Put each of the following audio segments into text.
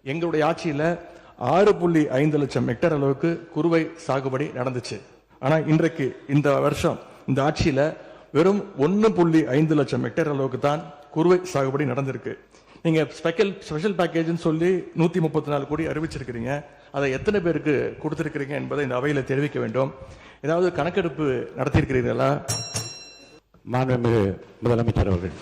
எங்களுடைய ஆட்சியில் 6.5 லட்சம் ஹெக்டேர் அளவுக்கு குறுவை சாகுபடி நடந்துச்சு. ஆனால் இன்றைக்கு இந்த வருஷம் இந்த ஆட்சியில் வெறும் 1.5 லட்சம் ஹெக்டேர் அளவுக்கு தான் குறுவை சாகுபடி நடந்திருக்கு. நீங்கள் ஸ்பெஷல் பேக்கேஜ்னு சொல்லி 134 கோடி அறிவிச்சிருக்கிறீங்க. அதை எத்தனை பேருக்கு கொடுத்துருக்கிறீங்க என்பதை இந்த அவையில் தெரிவிக்க வேண்டும். ஏதாவது கணக்கெடுப்பு நடத்தியிருக்கிறீர்களா? மாண்புமிகு முதலமைச்சர் அவர்கள்.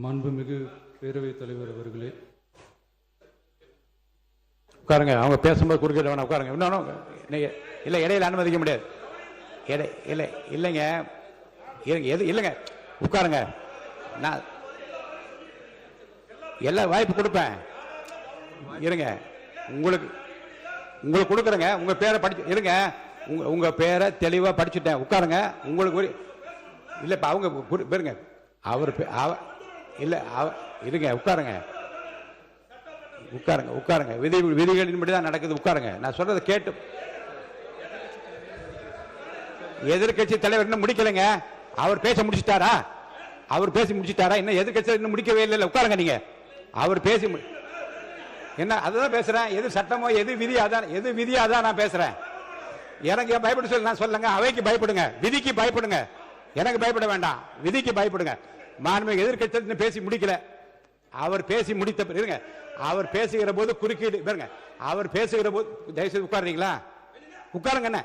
மாண்புமிகு பேரவைத் தலைவர் அவர்களே, உட்காருங்க. அவங்க பேசும்போது குறுக்கிட வேணாம், உட்காருங்க. இன்னும் இல்லை, இடையில அனுமதிக்க முடியாது. இல்லை இல்லைங்க, இல்லைங்க, உட்காருங்க. நான் எல்லா வாய்ப்பு கொடுப்பேன். இருங்க, உங்களுக்கு கொடுக்குறேங்க. உங்க பேரை படிச்சு இருங்க. உங்க பேரை தெளிவா படிச்சுட்டேன். உட்காருங்க. உங்களுக்கு இல்லை, இப்போ அவங்க பேருங்க. அவர் இல்லை, இருங்க, உட்காருங்க. விதிகளின்படி தான் நடக்குது. உட்காருங்க. நான் சொல்றதை கேட்டு. எதிர்கட்சி தலைவர் இன்னும் முடிக்கலைங்க. அவர் பேச முடிச்சுட்டாரா? இன்னும் எதிர்கட்சி இன்னும் முடிக்கவே இல்லை. உட்காருங்க. நீங்க அவர் பேசி என்ன அதுதான் பேசுறேன். எது சட்டமோ எது விதியாதான் நான் பேசுறேன். எனக்கு பயப்பட சொல்லி நான் சொல்லுங்க. அவைக்கு பயப்படுங்க, விதிக்கு பயப்படுங்க. எனக்கு பயப்பட வேண்டாம், விதிக்கு பயப்படுங்க. மாண்புமிகு எதிர்கட்சி பேசி முடிக்கல. அவர் பேசி முடித்த இருங்க. அவர் பேசுகிற போது குறுக்கீடு பாருங்க. அவர் பேசுகிற போது தயவுசெய்து உட்காருறீங்களா? உட்காருங்க. என்ன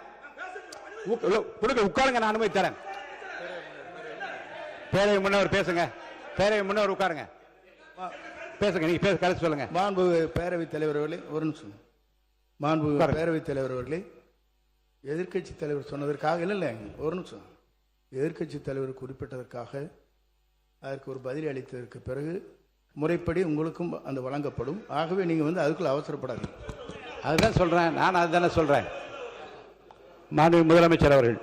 உட்காருங்க, நான் அனுமதி தரேன். பேரவை முன்னவர் பேசுங்க. பேரவை முன்னவர் உட்காருங்க, பேசுங்க. நீங்க பேச கருத்து சொல்லுங்க. மாண்பு பேரவைத் தலைவர் அவர்களே, ஒரு நிமிஷம். மாண்பு பேரவைத் தலைவர் அவர்களே, எதிர்கட்சி தலைவர் சொன்னதற்காக இல்லை, ஒரு நிமிஷம். எதிர்கட்சி தலைவர் குறிப்பிட்டதற்காக அதற்கு ஒரு பதில் அளித்ததற்கு பிறகு முறைப்படி உங்களுக்கும் அந்த வழங்கப்படும். ஆகவே நீங்க அதுக்குள்ள அவசரப்படாதீங்க. அதுதான் சொல்றேன், நான் அதுதானே சொல்றேன். மாண்புமிகு முதலமைச்சர் அவர்கள்.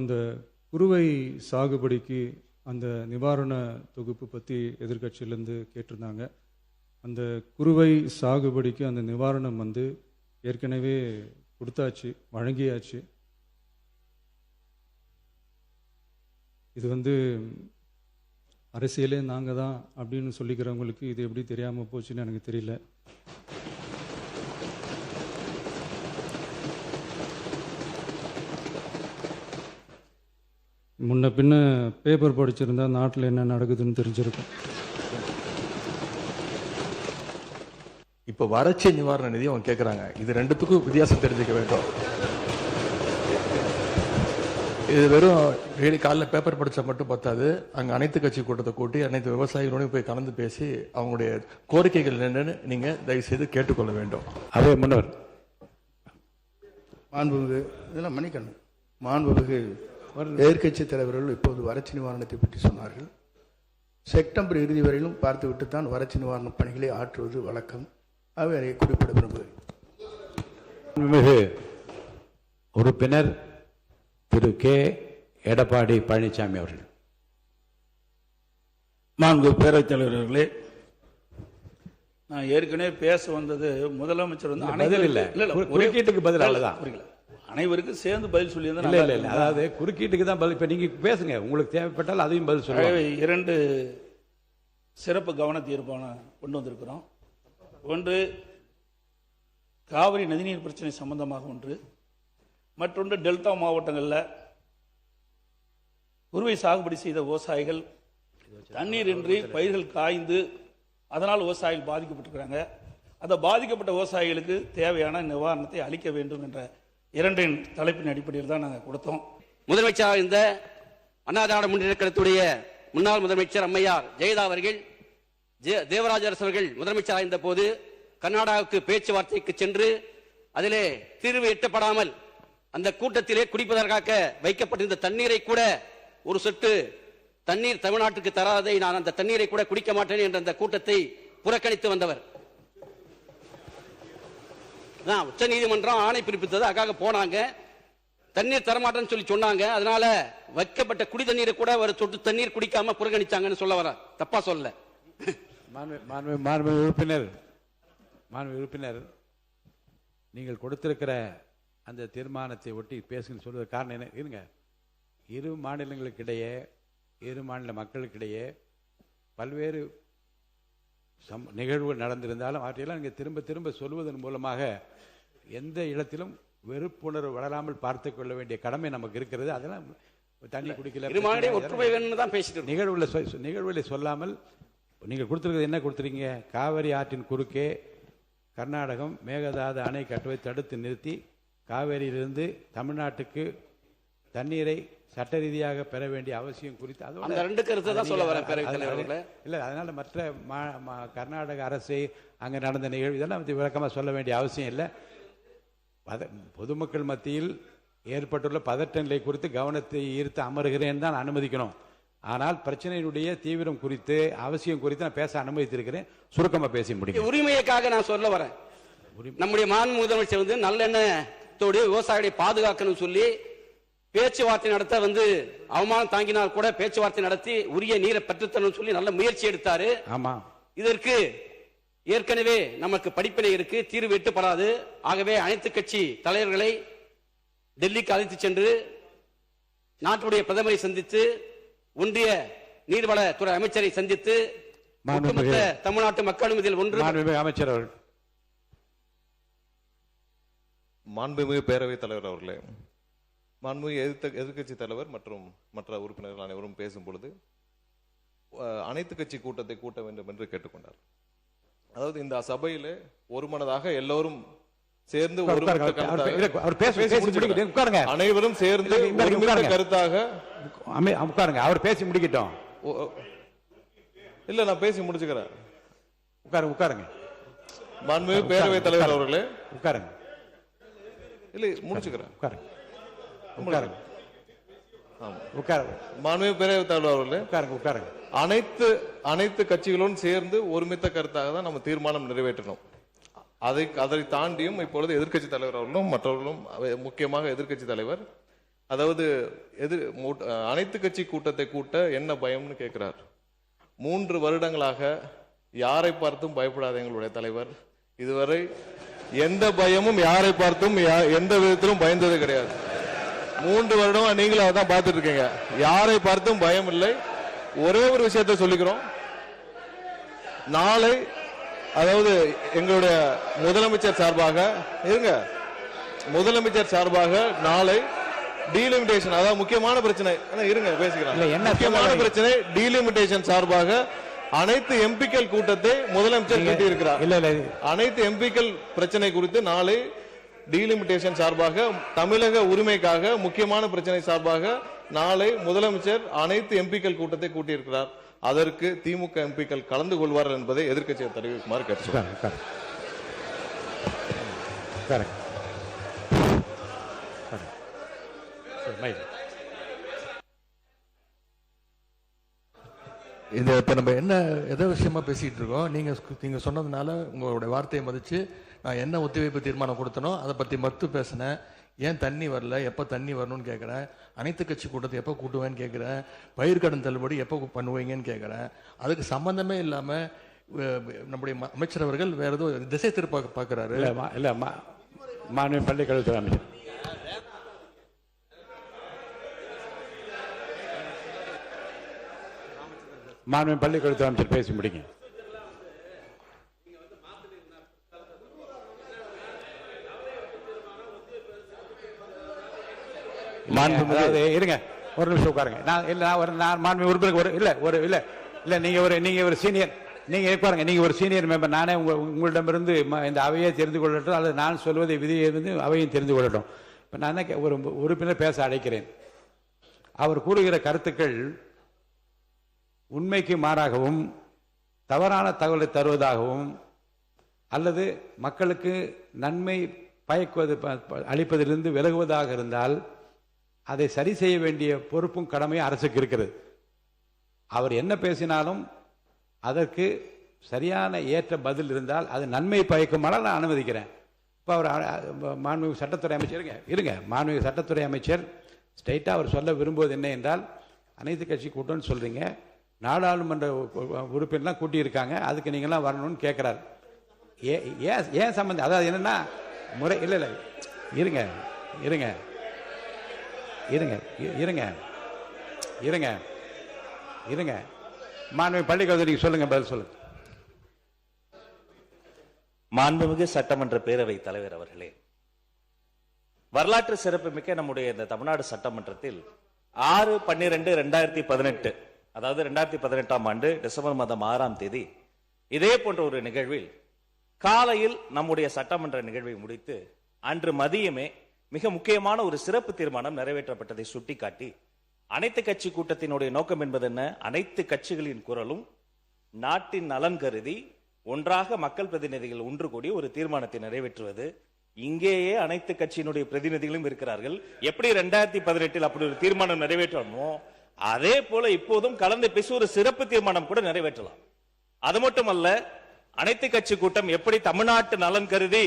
அந்த குறுவை சாகுபடிக்கு அந்த நிவாரண தொகுப்பு பற்றி எதிர்கட்சியிலேருந்து கேட்டிருந்தாங்க. அந்த குறுவை சாகுபடிக்கு அந்த நிவாரணம் ஏற்கனவே கொடுத்தாச்சு, வழங்கியாச்சு. இது அரசியலே நாங்கள் தான் அப்படின்னு சொல்லிக்கிறவங்களுக்கு இது எப்படி தெரியாமல் போச்சுன்னு எனக்கு தெரியல. முன்ன பின்ன பேப்பர் படிச்சிருந்தா நாட்டில் என்ன நடக்குதுன்னு தெரிஞ்சிருக்கும். இப்போ வறட்சி நிவாரண நிதி அவங்க கேட்குறாங்க. இது ரெண்டுத்துக்கும் வித்தியாசம் தெரிஞ்சுக்க வேண்டும். இது வெறும் டெய்லி காலைல பேப்பர் படித்தா மட்டும் பத்தாது. அங்கே அனைத்து கட்சி கூட்டத்தை கூட்டி அனைத்து விவசாயிகளோடையும் போய் கலந்து பேசி அவங்களுடைய கோரிக்கைகள் என்னன்னு நீங்கள் தயவுசெய்து கேட்டுக்கொள்ள வேண்டும். அதே முன்னவர் மாண்புமிகு இதெல்லாம் மன்னிக்கணும். மாண்புமிகு எதிர்கட்சி தலைவர்கள் இப்போது வறட்சி நிவாரணத்தை பற்றி சொன்னார்கள். செப்டம்பர் இறுதி வரையிலும் பார்த்துவிட்டு தான் வறட்சி நிவாரண பணிகளை ஆற்றுவது வழக்கம். அவை அதை குறிப்பிட விரும்புகிறேன். உறுப்பினர் திரு கே எடப்பாடி பழனிசாமி அவர்கள். மாண்பு பேரவைத் தலைவர்களே, நான் ஏற்கனவே பேச வந்தது முதலமைச்சர் பதில் இல்லை, குறுக்கீட்டுக்கு பதில் அல்லதான். அனைவருக்கும் சேர்ந்து பதில் சொல்லி இல்லை, அதாவது குறுக்கீட்டுக்கு தான் பதில். இப்ப நீங்க பேசுங்க, உங்களுக்கு தேவைப்பட்டால் அதையும் பதில் சொல்லுங்க. 2 சிறப்பு கவன தீர்மானம் கொண்டு வந்திருக்கிறோம். ஒன்று காவிரி நதிநீர் பிரச்சனை சம்பந்தமாக ஒன்று, மற்றொன்று டெல்டா மாவட்டங்களில் குறுவை சாகுபடி செய்த விவசாயிகள் தண்ணீரின்றி பயிர்கள் காய்ந்து அதனால் விவசாயிகள் பாதிக்கப்பட்டிருக்கிறாங்க. அந்த பாதிக்கப்பட்ட விவசாயிகளுக்கு தேவையான நிவாரணத்தை அளிக்க வேண்டும் என்ற 2 தலைப்பின் அடிப்படையில் தான் நாங்கள் கொடுத்தோம். முதலமைச்சராக இருந்த அண்ணா திராவிட முன்னேற்றக் கழகத்துடைய முன்னாள் முதலமைச்சர் அம்மையார் ஜெயலலிதா அவர்கள், தேவராஜ அரசு அவர்கள் முதலமைச்சராக இருந்த போது கர்நாடகாவுக்கு பேச்சுவார்த்தைக்கு சென்று அதிலே தீர்வு எட்டப்படாமல் அந்த கூட்டத்திலே குடிப்பதற்காக வைக்கப்பட்டிருந்த தண்ணீரை கூட ஒரு சொட்டு தண்ணீர் தமிழ்நாட்டுக்கு தராதை நான் அந்த தண்ணீரை கூட குடிக்க மாட்டேன் என்ற அந்த கூட்டத்தை புறக்கணித்து வந்தவர். உச்ச நீதிமன்றம் ஆணை பிறப்பித்தது. அதுக்காக போனாங்க, தண்ணீர் தரமாட்டேன்னு சொல்லி சொன்னாங்க. அதனால வைக்கப்பட்ட குடி தண்ணீரை கூட ஒரு சொட்டு தண்ணீர் குடிக்காம புறக்கணிச்சாங்கன்னு சொல்ல வர. தப்பா சொல்ல. உறுப்பினர் மாண்பு உறுப்பினர், நீங்கள் கொடுத்திருக்கிற அந்த தீர்மானத்தை ஒட்டி பேசுன்னு சொல்வது காரணம் என்ன? இருங்க, இரு மாநிலங்களுக்கிடையே, இரு மாநில மக்களுக்கிடையே பல்வேறு நிகழ்வுகள் நடந்திருந்தாலும் அவற்றையெல்லாம் நீங்கள் திரும்ப திரும்ப சொல்வதன் மூலமாக எந்த இடத்திலும் வெறுப்புணர்வு வளராமல் பார்த்து கொள்ள வேண்டிய கடமை நமக்கு இருக்கிறது. அதெல்லாம் தண்ணி குடிக்கல, நிகழ்வுகளை சொல்லாமல் நீங்கள் கொடுத்துருக்கிறது என்ன கொடுத்துருக்கீங்க? காவிரி ஆற்றின் குறுக்கே கர்நாடகம் மேகதாது அணை கட்டுவதை தடுத்து நிறுத்தி காவேரியிலிருந்து தமிழ்நாட்டுக்கு தண்ணீரை சட்ட ரீதியாக பெற வேண்டிய அவசியம் குறித்து அந்த ரெண்டு கருத்தை தான் சொல்ல வரேன். இல்லை, அதனால மற்ற கர்நாடக அரசை அங்கே நடந்த நிகழ்வு இதெல்லாம் விளக்கமாக சொல்ல வேண்டிய அவசியம் இல்லை. பொதுமக்கள் மத்தியில் ஏற்பட்டுள்ள பதட்ட நிலை குறித்து கவனத்தை ஈர்த்து அமர்கிறேன் தான் அனுமதிக்கணும். ஆனால் பிரச்சனையினுடைய தீவிரம் குறித்து அவசியம் குறித்து நான் பேச அனுமதித்திருக்கிறேன். சுருக்கமாக பேசி முடியும். உரிமையைக்காக நான் சொல்ல வரேன். நம்முடைய மாண்பு முதலமைச்சர் வந்து நல்லெண்ணத்தோடு விவசாயிகளை பாதுகாக்கணும் சொல்லி பேச்சுவார்த்தை நடத்த அவமானம் தாங்கினால் கூட பேச்சுவார்த்தை நடத்தி உரிய நீரை பெற்றுத்தரணும் சொல்லி நல்ல முயற்சி எடுத்தாரு. ஆமா, இதற்கு ஏற்கனவே நமக்கு படிப்பினை இருக்கு, தீர்வு எட்டப்படாது. ஆகவே அனைத்து கட்சி தலைவர்களை டெல்லிக்கு அழைத்து சென்று நாட்டுடைய பிரதமரை சந்தித்து ஒன்றிய நீர்வளத்துறை அமைச்சரை சந்தித்து தமிழ்நாட்டு மக்களும் இதில் ஒன்று. அமைச்சர் அவர்கள், மாண்புமிகு பேரவைத் தலைவர் அவர்களே, மாண்புமிகு எதிர்க்கட்சி தலைவர் மற்றும் மற்ற உறுப்பினர்கள் அனைவரும் பேசும் பொழுது அனைத்து கட்சி கூட்டத்தை கூட்ட வேண்டும் என்று கேட்டுக்கொண்டார். அதாவது இந்த சபையில ஒருமனதாக எல்லோரும் சேர்ந்து அனைவரும் சேர்ந்து கருத்தாக உட்காருங்க. அவர் பேசி முடிக்கட்டும். இல்ல, நான் பேசி முடிச்சுக்கிறேன். உட்காருங்க. மாண்புமிகு பேரவைத் தலைவர் அவர்களே, உட்காருங்க. இல்ல, முடிச்சுக்கிறேன். மாண்புமிகு பேரவைத் தலைவர் அவர்களே, உட்காருங்க. அனைத்து கட்சிகளும் சேர்ந்து ஒருமித்த கருத்தாக தான் நம்ம தீர்மானம் நிறைவேற்றணும். அதை தாண்டியும் இப்பொழுது எதிர்க்கட்சி தலைவர் அவர்களும் மற்றவர்களும், முக்கியமாக எதிர்க்கட்சி தலைவர், அதாவது அனைத்து கட்சி கூட்டத்தை கூட்ட என்ன பயம்னு கேட்கிறார். 3 வருடங்களாக யாரை பார்த்தும் பயப்படாத எங்களுடைய தலைவர் இதுவரை எந்த பயமும் யாரை பார்த்தும் எந்த விதத்திலும் பயந்தது கிடையாது. 3 வருடமா நீங்களும் அதான் பார்த்துட்டு இருக்கீங்க. யாரை பார்த்தும் பயம் இல்லை. ஒரே ஒரு விஷயத்தை சொல்லிக்கிறோம். நாளை, அதாவது எங்களுடைய முதலமைச்சர் சார்பாக நாளை டீலிமிட்டேஷன், அதாவது முக்கியமான பிரச்சனை, முக்கியமான பிரச்சனை டீலிமிட்டேஷன் சார்பாக அனைத்து எம்பிக்கள் கூட்டத்தை முதலமைச்சர் கூட்டியிருக்கிறார். அனைத்து எம்பிக்கள் பிரச்சனை குறித்து நாளை டீலிமிட்டேஷன் சார்பாக, தமிழக உரிமைக்காக முக்கியமான பிரச்சனை சார்பாக நாளை முதலமைச்சர் அனைத்து எம்பிக்கள் கூட்டத்தை கூட்டியிருக்கிறார். அதற்கு திமுக எம்பிக்கள் கலந்து கொள்வார்கள் என்பதை எதிர்க்கட்சியை தெரிவிக்குமாறு கேட்டுக்கொள்கிறேன். இப்ப நம்ம என்ன எதை விஷயமா பேசிட்டு இருக்கோம்? நீங்க சொன்னதுனால உங்களுடைய வார்த்தையை மதிச்சு நான் என்ன ஒத்திவைப்பு தீர்மானம் கொடுத்தனோ அதை பத்தி மட்டும் பேசினேன். ஏன் தண்ணி வரல, எப்போ தண்ணி வரணும்னு கேட்குறேன். அனைத்து கட்சி கூட்டத்தை எப்போ கூட்டுவேன்னு கேட்குறேன். பயிர்க்கடன் தள்ளுபடி எப்போ பண்ணுவீங்கன்னு கேட்குறேன். அதுக்கு சம்பந்தமே இல்லாமல் நம்முடைய அமைச்சர் அவர்கள் வேற ஏதோ திசை திருப்ப பார்க்குறாரு. இல்லை, மாண்புமிகு பள்ளிக்கல்வித்துறை அமைச்சர், மாண்புமிகு பள்ளிக்கல்வித்துறை அமைச்சர் பேசி முடிங்க. இருங்க, ஒரு நிமிஷம் உட்காருங்க. மாண்புமிகு உறுப்பினர் நீங்க ஒரு சீனியர், நீங்க உட்காருங்க. நீங்க ஒரு சீனியர் மெம்பர். நானே உங்களிடமிருந்து இந்த அவையை தெரிந்து கொள்ளட்டும், அல்லது நான் சொல்வதை விதியை அவையும் தெரிந்து கொள்ளட்டும். இப்ப நான் ஒரு உறுப்பினர் பேச அழைக்கிறேன். அவர் கூறுகிற கருத்துக்கள் உண்மைக்கு மாறாகவும் தவறான தகவலை தருவதாகவும் அல்லது மக்களுக்கு நன்மை பயக்குவது அளிப்பதிலிருந்து விலகுவதாக இருந்தால் அதை சரி செய்ய வேண்டிய பொறுப்பும் கடமையும் அரசுக்கு இருக்கிறது. அவர் என்ன பேசினாலும் அதற்கு சரியான ஏற்ற பதில் இருந்தால் அது நன்மை பயக்குமானால் நான் அனுமதிக்கிறேன். இப்போ அவர் மாண்புமிகு சட்டத்துறை அமைச்சர் மாண்புமிகு சட்டத்துறை அமைச்சர் ஸ்ட்ரைட்டாக அவர் சொல்ல விரும்புவது என்ன என்றால், அனைத்து கட்சி கூட்டம்னு சொல்றீங்க, நாடாளுமன்ற உறுப்பினர்லாம் கூட்டியிருக்காங்க, அதுக்கு நீங்களாம் வரணும்னு கேட்குறாரு. ஏன் சம்பந்தம், அதாவது என்னன்னா முறை இல்லை இல்லை, இருங்க இருங்க இருங்க இருங்க இருங்க இருங்க மாண்புமிகு பள்ளிக்கல்வி சொல்லுங்க, பதில் சொல்லுங்க. மாண்புமிகு சட்டமன்ற பேரவை தலைவர் அவர்களே, வரலாற்று சிறப்புமிக்க நம்முடைய இந்த தமிழ்நாடு சட்டமன்றத்தில் 6/12/2018, அதாவது 2018ஆம் ஆண்டு டிசம்பர் மாதம் 6ஆம் தேதி இதே போன்ற ஒரு நிகழ்வில் காலையில் நம்முடைய சட்டமன்ற நிகழ்வை முடித்து அன்று மதியமே மிக முக்கியமான ஒரு சிறப்பு தீர்மானம் நிறைவேற்றப்பட்டதை சுட்டிக்காட்டி, அனைத்து கட்சி கூட்டத்தினுடைய நோக்கம் என்பது என்ன, அனைத்து கட்சிகளின் குரலும் நாட்டின் நலன் கருதி ஒன்றாக மக்கள் பிரதிநிதிகள் ஒன்று கூடி ஒரு தீர்மானத்தை நிறைவேற்றுவது. இங்கேயே அனைத்து கட்சியினுடைய பிரதிநிதிகளும் இருக்கிறார்கள். எப்படி 2018 அப்படி ஒரு தீர்மானம் நிறைவேற்றணுமோ அதே போல இப்போதும் கலந்து பேசி ஒரு சிறப்பு தீர்மானம் கூட நிறைவேற்றலாம். அது மட்டுமல்ல, அனைத்து கட்சி கூட்டம் எப்படி தமிழ்நாட்டு நலன் கருதி,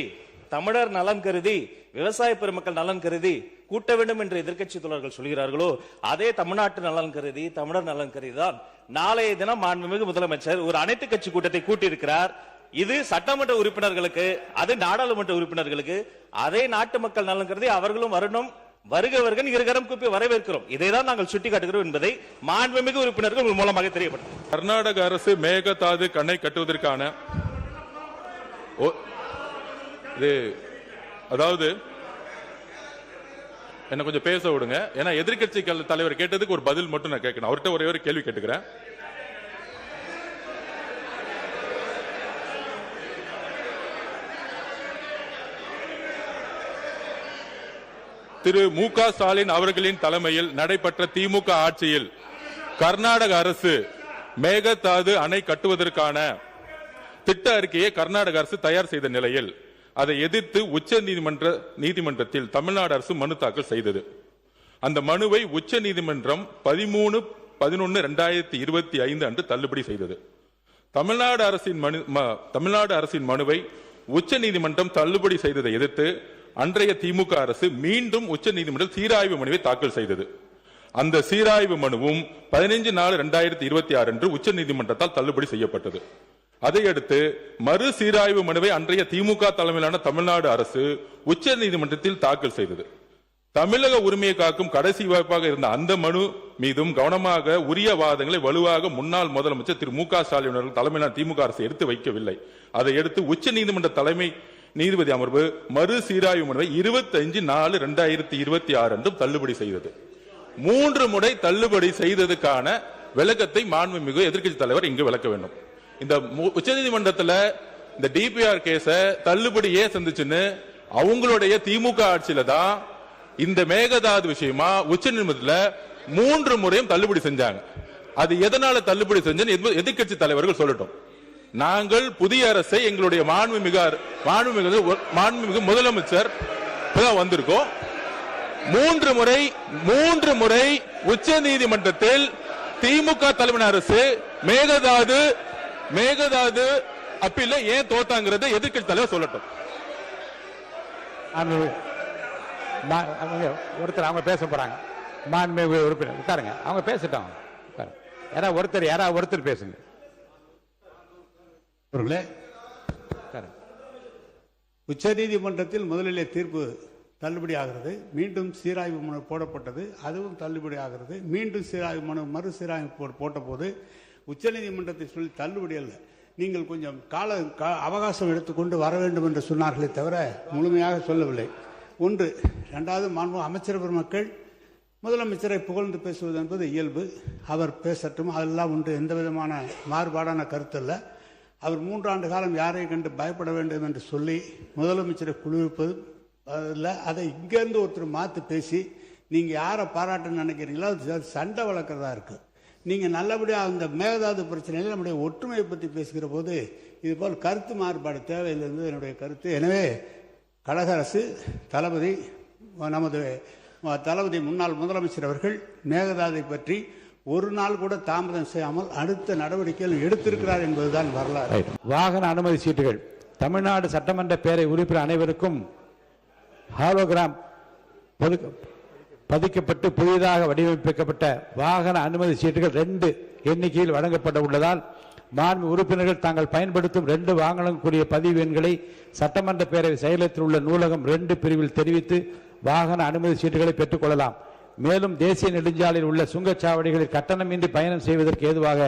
தமிழர் நலன் கருதி, விவசாய பெருமக்கள் நலன் கருதி கூட்ட வேண்டும் என்று எதிர்க்கட்சி தோழர்கள் சொல்கிறார்களோ, அதே தமிழ்நாட்டு நலன் கருதி, தமிழர் நலன் கருதி தான் நாளைய தினம் மாண்புமிகு முதலமைச்சர் ஒரு அனைத்து கட்சி கூட்டத்தை கூட்டியிருக்கிறார். இது சட்டமன்ற உறுப்பினர்களுக்கு, அது நாடாளுமன்ற உறுப்பினர்களுக்கு, அதே நாட்டு மக்கள் நலன் கருதி அவர்களும் வரணும், வருகவர்கள் இருகரம் கூப்பி வரவேற்கிறோம். இதைதான் நாங்கள் சுட்டிக்காட்டுகிறோம் என்பதை மாண்புமிகு உறுப்பினர்கள் மூலமாக தெரியப்படும். கர்நாடக அரசு மேகதாது அணை கட்டுவதற்கான அதாவது என்ன கொஞ்சம் பேச விடுங்க. ஏன்னா எதிர்கட்சி தலைவர் கேட்டதுக்கு ஒரு பதில் மட்டும் நான் கேட்கணும். அவர்கிட்ட ஒரே ஒரு கேள்வி கேட்டுக்கிறேன். திரு மு.க. ஸ்டாலின் அவர்களின் தலைமையில் நடைபெற்ற திமுக ஆட்சியில் கர்நாடக அரசு மேகதாது அணை கட்டுவதற்கான திட்ட அறிக்கையை கர்நாடக அரசு தயார் செய்த நிலையில் அதை எதிர்த்து உச்ச நீதிமன்றத்தில் தமிழ்நாடு அரசு மனு தாக்கல் செய்தது. அந்த மனுவை உச்ச நீதிமன்றம் 13/11/2025 அன்று தள்ளுபடி செய்தது. தமிழ்நாடு அரசின் மனுவை உச்ச நீதிமன்றம் தள்ளுபடி செய்ததை எதிர்த்து அன்றைய திமுக அரசு மீண்டும் உச்ச நீதிமன்றத்தில் சீராய்வு மனுவை தாக்கல் செய்தது. அந்த சீராய்வு மனுவும் 15/4/2026 அன்று உச்ச நீதிமன்றத்தால் தள்ளுபடி செய்யப்பட்டது. அதையடுத்து மறு சீராய்வு மனுவை அன்றைய திமுக தலைமையிலான தமிழ்நாடு அரசு உச்ச நீதிமன்றத்தில் தாக்கல் செய்தது. தமிழக உரிமையை காக்கும் கடைசி வாய்ப்பாக இருந்த அந்த மனு மீதும் கவனமாக உரிய வாதங்களை வலுவாக முன்னாள் முதலமைச்சர் திரு மு.க. ஸ்டாலின் அவர்கள் தலைமையிலான திமுக அரசு எடுத்து வைக்கவில்லை. அதையடுத்து உச்ச நீதிமன்ற தலைமை நீதிபதி அமர்வு மறு சீராய்வு மனுவை 25/4/2026 அன்றும் தள்ளுபடி செய்தது. 3 முறை தள்ளுபடி செய்ததுக்கான விளக்கத்தை மாண்புமிகு எதிர்க்கட்சி தலைவர் இங்கு விளக்க வேண்டும். இந்த உச்சநீதிமன்றத்தில் இந்த டிபிஆர் கேஸ தள்ளுபடி ஏன் செஞ்சுச்சுன்னு அவங்களுடைய திமுக ஆட்சியில தான் இந்த மேகதாது விஷயமா உச்சநீதிமன்றத்தில் 3 முறையும் தள்ளுபடி செஞ்சாங்க. அது எதனால தள்ளுபடி செஞ்சு எதிர்க்கட்சி தலைவர்கள் சொல்லட்டும். நாங்கள் புதிய அரசை எங்களுடைய மாண்புமிகு முதலமைச்சர் வந்திருக்கோம். 3 முறை உச்ச நீதிமன்றத்தில் திமுக தலைமையான அரசு மேகதாது அப்பீல்ல ஏன் தோத்தாங்கிறத எதிர்க்கட்சி தலைவர் சொல்லட்டும். ஒருத்தர் அவங்க பேச போறாங்க. மாண்புமிகு உறுப்பினர் உட்காருங்க, அவங்க பேசட்டும். யாராவது ஒருத்தர் பேசுங்க. உச்ச நீதிமன்றத்தில் முதலிலே தீர்ப்பு தள்ளுபடி ஆகிறது, மீண்டும் சீராய்வு மனு போடப்பட்டது, அதுவும் தள்ளுபடி ஆகிறது. மீண்டும் சீராய்வு மனு மறு சீராய்வு போட்ட போது உச்ச நீதிமன்றத்தை சொல்லி தள்ளுபடி அல்ல, நீங்கள் கொஞ்சம் அவகாசம் எடுத்துக்கொண்டு வர வேண்டும் என்று சொன்னார்களே தவிர முழுமையாக சொல்லவில்லை. ஒன்று. இரண்டாவது, மாண்பு அமைச்சர் பெருமக்கள் முதலமைச்சரை புகழ்ந்து பேசுவது என்பது இயல்பு, அவர் பேசட்டும், அதெல்லாம் ஒன்று, எந்த விதமான மாறுபாடான கருத்து அல்ல. அவர் 3 ஆண்டு காலம் யாரையும் கண்டு பயப்பட வேண்டும் என்று சொல்லி முதலமைச்சரை குளிர்ப்பது இல்லை. அதை இங்கேருந்து ஒருத்தர் மாற்றி பேசி நீங்கள் யாரை பாராட்டுன்னு நினைக்கிறீங்களோ அது சண்டை வளர்க்குறதா இருக்குது. நீங்கள் நல்லபடியாக அந்த மேகதாது பிரச்சனையில் நம்முடைய ஒற்றுமையை பற்றி பேசுகிற போது இதுபோல் கருத்து மாறுபாடு தேவையில்லை என்பது என்னுடைய கருத்து. எனவே கழக அரசு நமது தளபதி முன்னாள் முதலமைச்சர் அவர்கள் மேகதாதை பற்றி ஒரு நாள் கூட தாமதம் செய்யாமல் அடுத்த நடவடிக்கைகள் எடுத்திருக்கிறார் என்பதுதான் வரலாறு. வாகன அனுமதி சீட்டுகள் தமிழ்நாடு சட்டமன்ற பேரவை உறுப்பினர் அனைவருக்கும் ஹாலோகிராம் பதிக்கப்பட்டு புதிதாக வடிவமைக்கப்பட்ட வாகன அனுமதி சீட்டுகள் 2 எண்ணிக்கையில் வழங்கப்பட உள்ளதால் மாண்பு உறுப்பினர்கள் தாங்கள் பயன்படுத்தும் 2 வாகனங்களுக்குரிய பதிவு எண்களை சட்டமன்ற பேரவை செயலகத்தில் உள்ள நூலகம் 2 பிரிவில் தெரிவித்து வாகன அனுமதி சீட்டுகளை பெற்றுக் கொள்ளலாம். மேலும் தேசிய நெடுஞ்சாலையில் உள்ள சுங்கச்சாவடிகளில் கட்டணமின்றி பயணம் செய்வதற்கு ஏதுவாக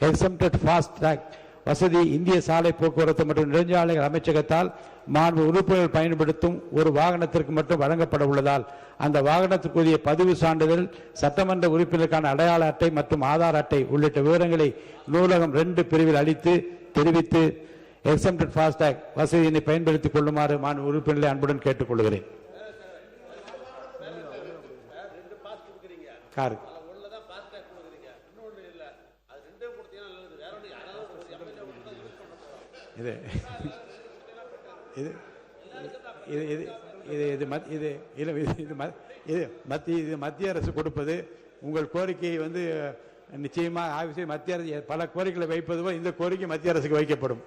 எக்ஸம்டட் ஃபாஸ்ட் ட்ராக் வசதி இந்திய சாலை போக்குவரத்து மற்றும் நெடுஞ்சாலைகள் அமைச்சகத்தால் மாண்பு உறுப்பினர்கள் பயன்படுத்தும் ஒரு வாகனத்திற்கு மட்டும் வழங்கப்பட உள்ளதால் அந்த வாகனத்திற்குரிய பதிவு சான்றிதழ், சட்டமன்ற உறுப்பினருக்கான அடையாள அட்டை மற்றும் ஆதார் அட்டை உள்ளிட்ட விவரங்களை நூலகம் 2 பிரிவில் அளித்து தெரிவித்து எக்ஸம்டட் ஃபாஸ்ட் ட்ராக் வசதியினை பயன்படுத்திக் கொள்ளுமாறு மாண்பு உறுப்பினர்களை அன்புடன் கேட்டுக்கொள்கிறேன். மத்திய அரசு கொடுப்பது. உங்கள் கோரிக்கையை நிச்சயமாக ஆய்வு மத்திய அரசு பல கோரிக்கைகளை வைப்பது போல் இந்த கோரிக்கை மத்திய அரசுக்கு வைக்கப்படும்.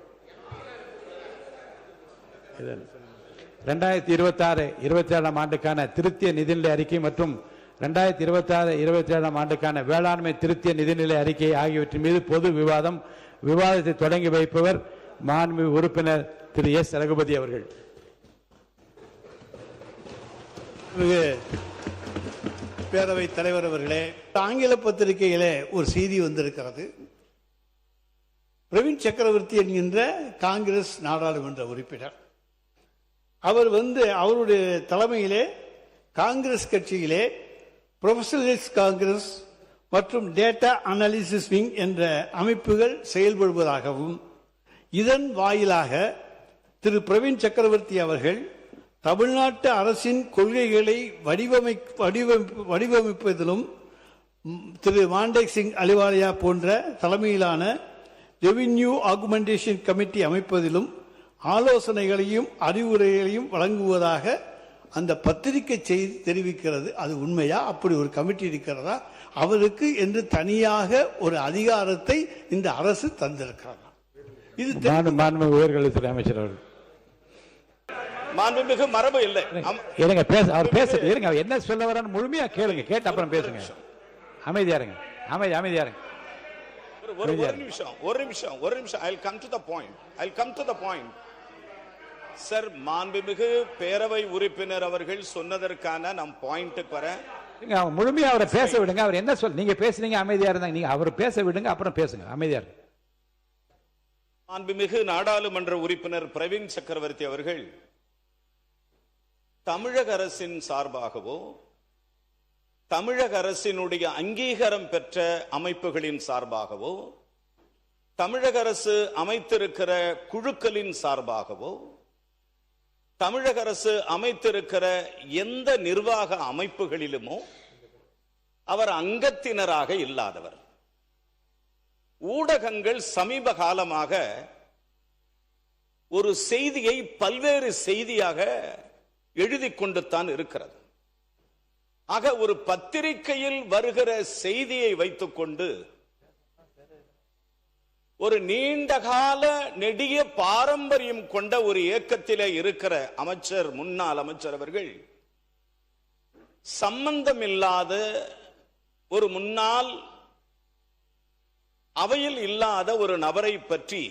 2026-27 ஆண்டுக்கான திருத்திய நிதிநிலை அறிக்கை மற்றும் 2026-27 ஆண்டுக்கான வேளாண்மை திருத்திய நிதிநிலை அறிக்கை ஆகியவற்றின் மீது பொது விவாதத்தை தொடங்கி வைப்பவர் மாண்பு உறுப்பினர் திரு எஸ் ரகுபதி அவர்கள். பேரவைத் தலைவர் அவர்களே, ஆங்கில பத்திரிகையிலே ஒரு செய்தி வந்திருக்கிறது. பிரவீன் சக்கரவர்த்தி என்கின்ற காங்கிரஸ் நாடாளுமன்ற உறுப்பினர் அவர் அவருடைய தலைமையிலே காங்கிரஸ் கட்சியிலே ப்ரொஃபஷனலிஸ்ட் காங்கிரஸ் மற்றும் டேட்டா அனாலிசிஸ் விங் என்ற அமைப்புகள் செயல்படுவதாகவும் இதன் வாயிலாக திரு பிரவீன் சக்கரவர்த்தி அவர்கள் தமிழ்நாட்டு அரசின் கொள்கைகளை வடிவமைப்பதிலும் திரு மாண்டேக் சிங் அலிவாலியா போன்ற தலைமையிலான ரெவின்யூ ஆகுமெண்டேஷன் கமிட்டி அமைப்பதிலும் ஆலோசனைகளையும் அறிவுரைகளையும் வழங்குவதாக அந்த பத்திரிகை செய்தி தெரிவிக்கிறது. அது உண்மையா? அப்படி ஒரு கமிட்டி இருக்கிறதா? அவருக்கு என்று தனியாக ஒரு அதிகாரத்தை இந்த அரசு தந்திருக்கிறதா? இது உயர்கல்வித்துறை அமைச்சர் அவர்கள். மாண்புமிகு மரபு இல்லை. இருங்க, அவர் பேசுறது இருங்க. அவர் என்ன சொல்ல வரான்னு முழுமையா கேளுங்க. கேட்டு அப்புறம் பேசுங்க. அமைதியா இருங்க. அமைதியா இருங்க. ஒரு நிமிஷம். I'll come to the point. Sir, மாண்புமிகு பேரவை உறுப்பினர் அவர்கள் சொன்னதற்கான நம் பாயிண்ட்டுக்கு வரேன். முழுமையா அவரை பேச விடுங்க. அவர் என்ன நீங்க பேசுனீங்க, அமைதியா இருந்தாங்க. நீங்க அவர் பேச விடுங்க, அப்புறம் பேசுங்க. அமைதியா இருங்க. மாண்புமிகு நாடாளுமன்ற உறுப்பினர் பிரவீன் சக்கரவர்த்தி அவர்கள் தமிழக அரசின் சார்பாகவோ தமிழக அரசினுடைய அங்கீகாரம் பெற்ற அமைப்புகளின் சார்பாகவோ தமிழக அரசு அமைத்திருக்கிற குழுக்களின் சார்பாகவோ தமிழக அரசு அமைத்திருக்கிற எந்த நிர்வாக அமைப்புகளிலுமோ அவர் அங்கத்தினராக இல்லாதவர். ஊடகங்கள் சமீப காலமாக ஒரு செய்தியை பல்வேறு செய்தியாக எழுதி கொண்டுத்தான் இருக்கிறது. ஆக ஒரு பத்திரிகையில் வருகிற செய்தியை வைத்துக் கொண்டு ஒரு நீண்டகால நெடிய பாரம்பரியம் கொண்ட ஒரு இயக்கத்திலே இருக்கிற முன்னாள் அமைச்சர் அவர்கள் சம்பந்தமில்லாத ஒரு முன்னாள் அவையில் இல்லாத ஒரு நபரை பற்றி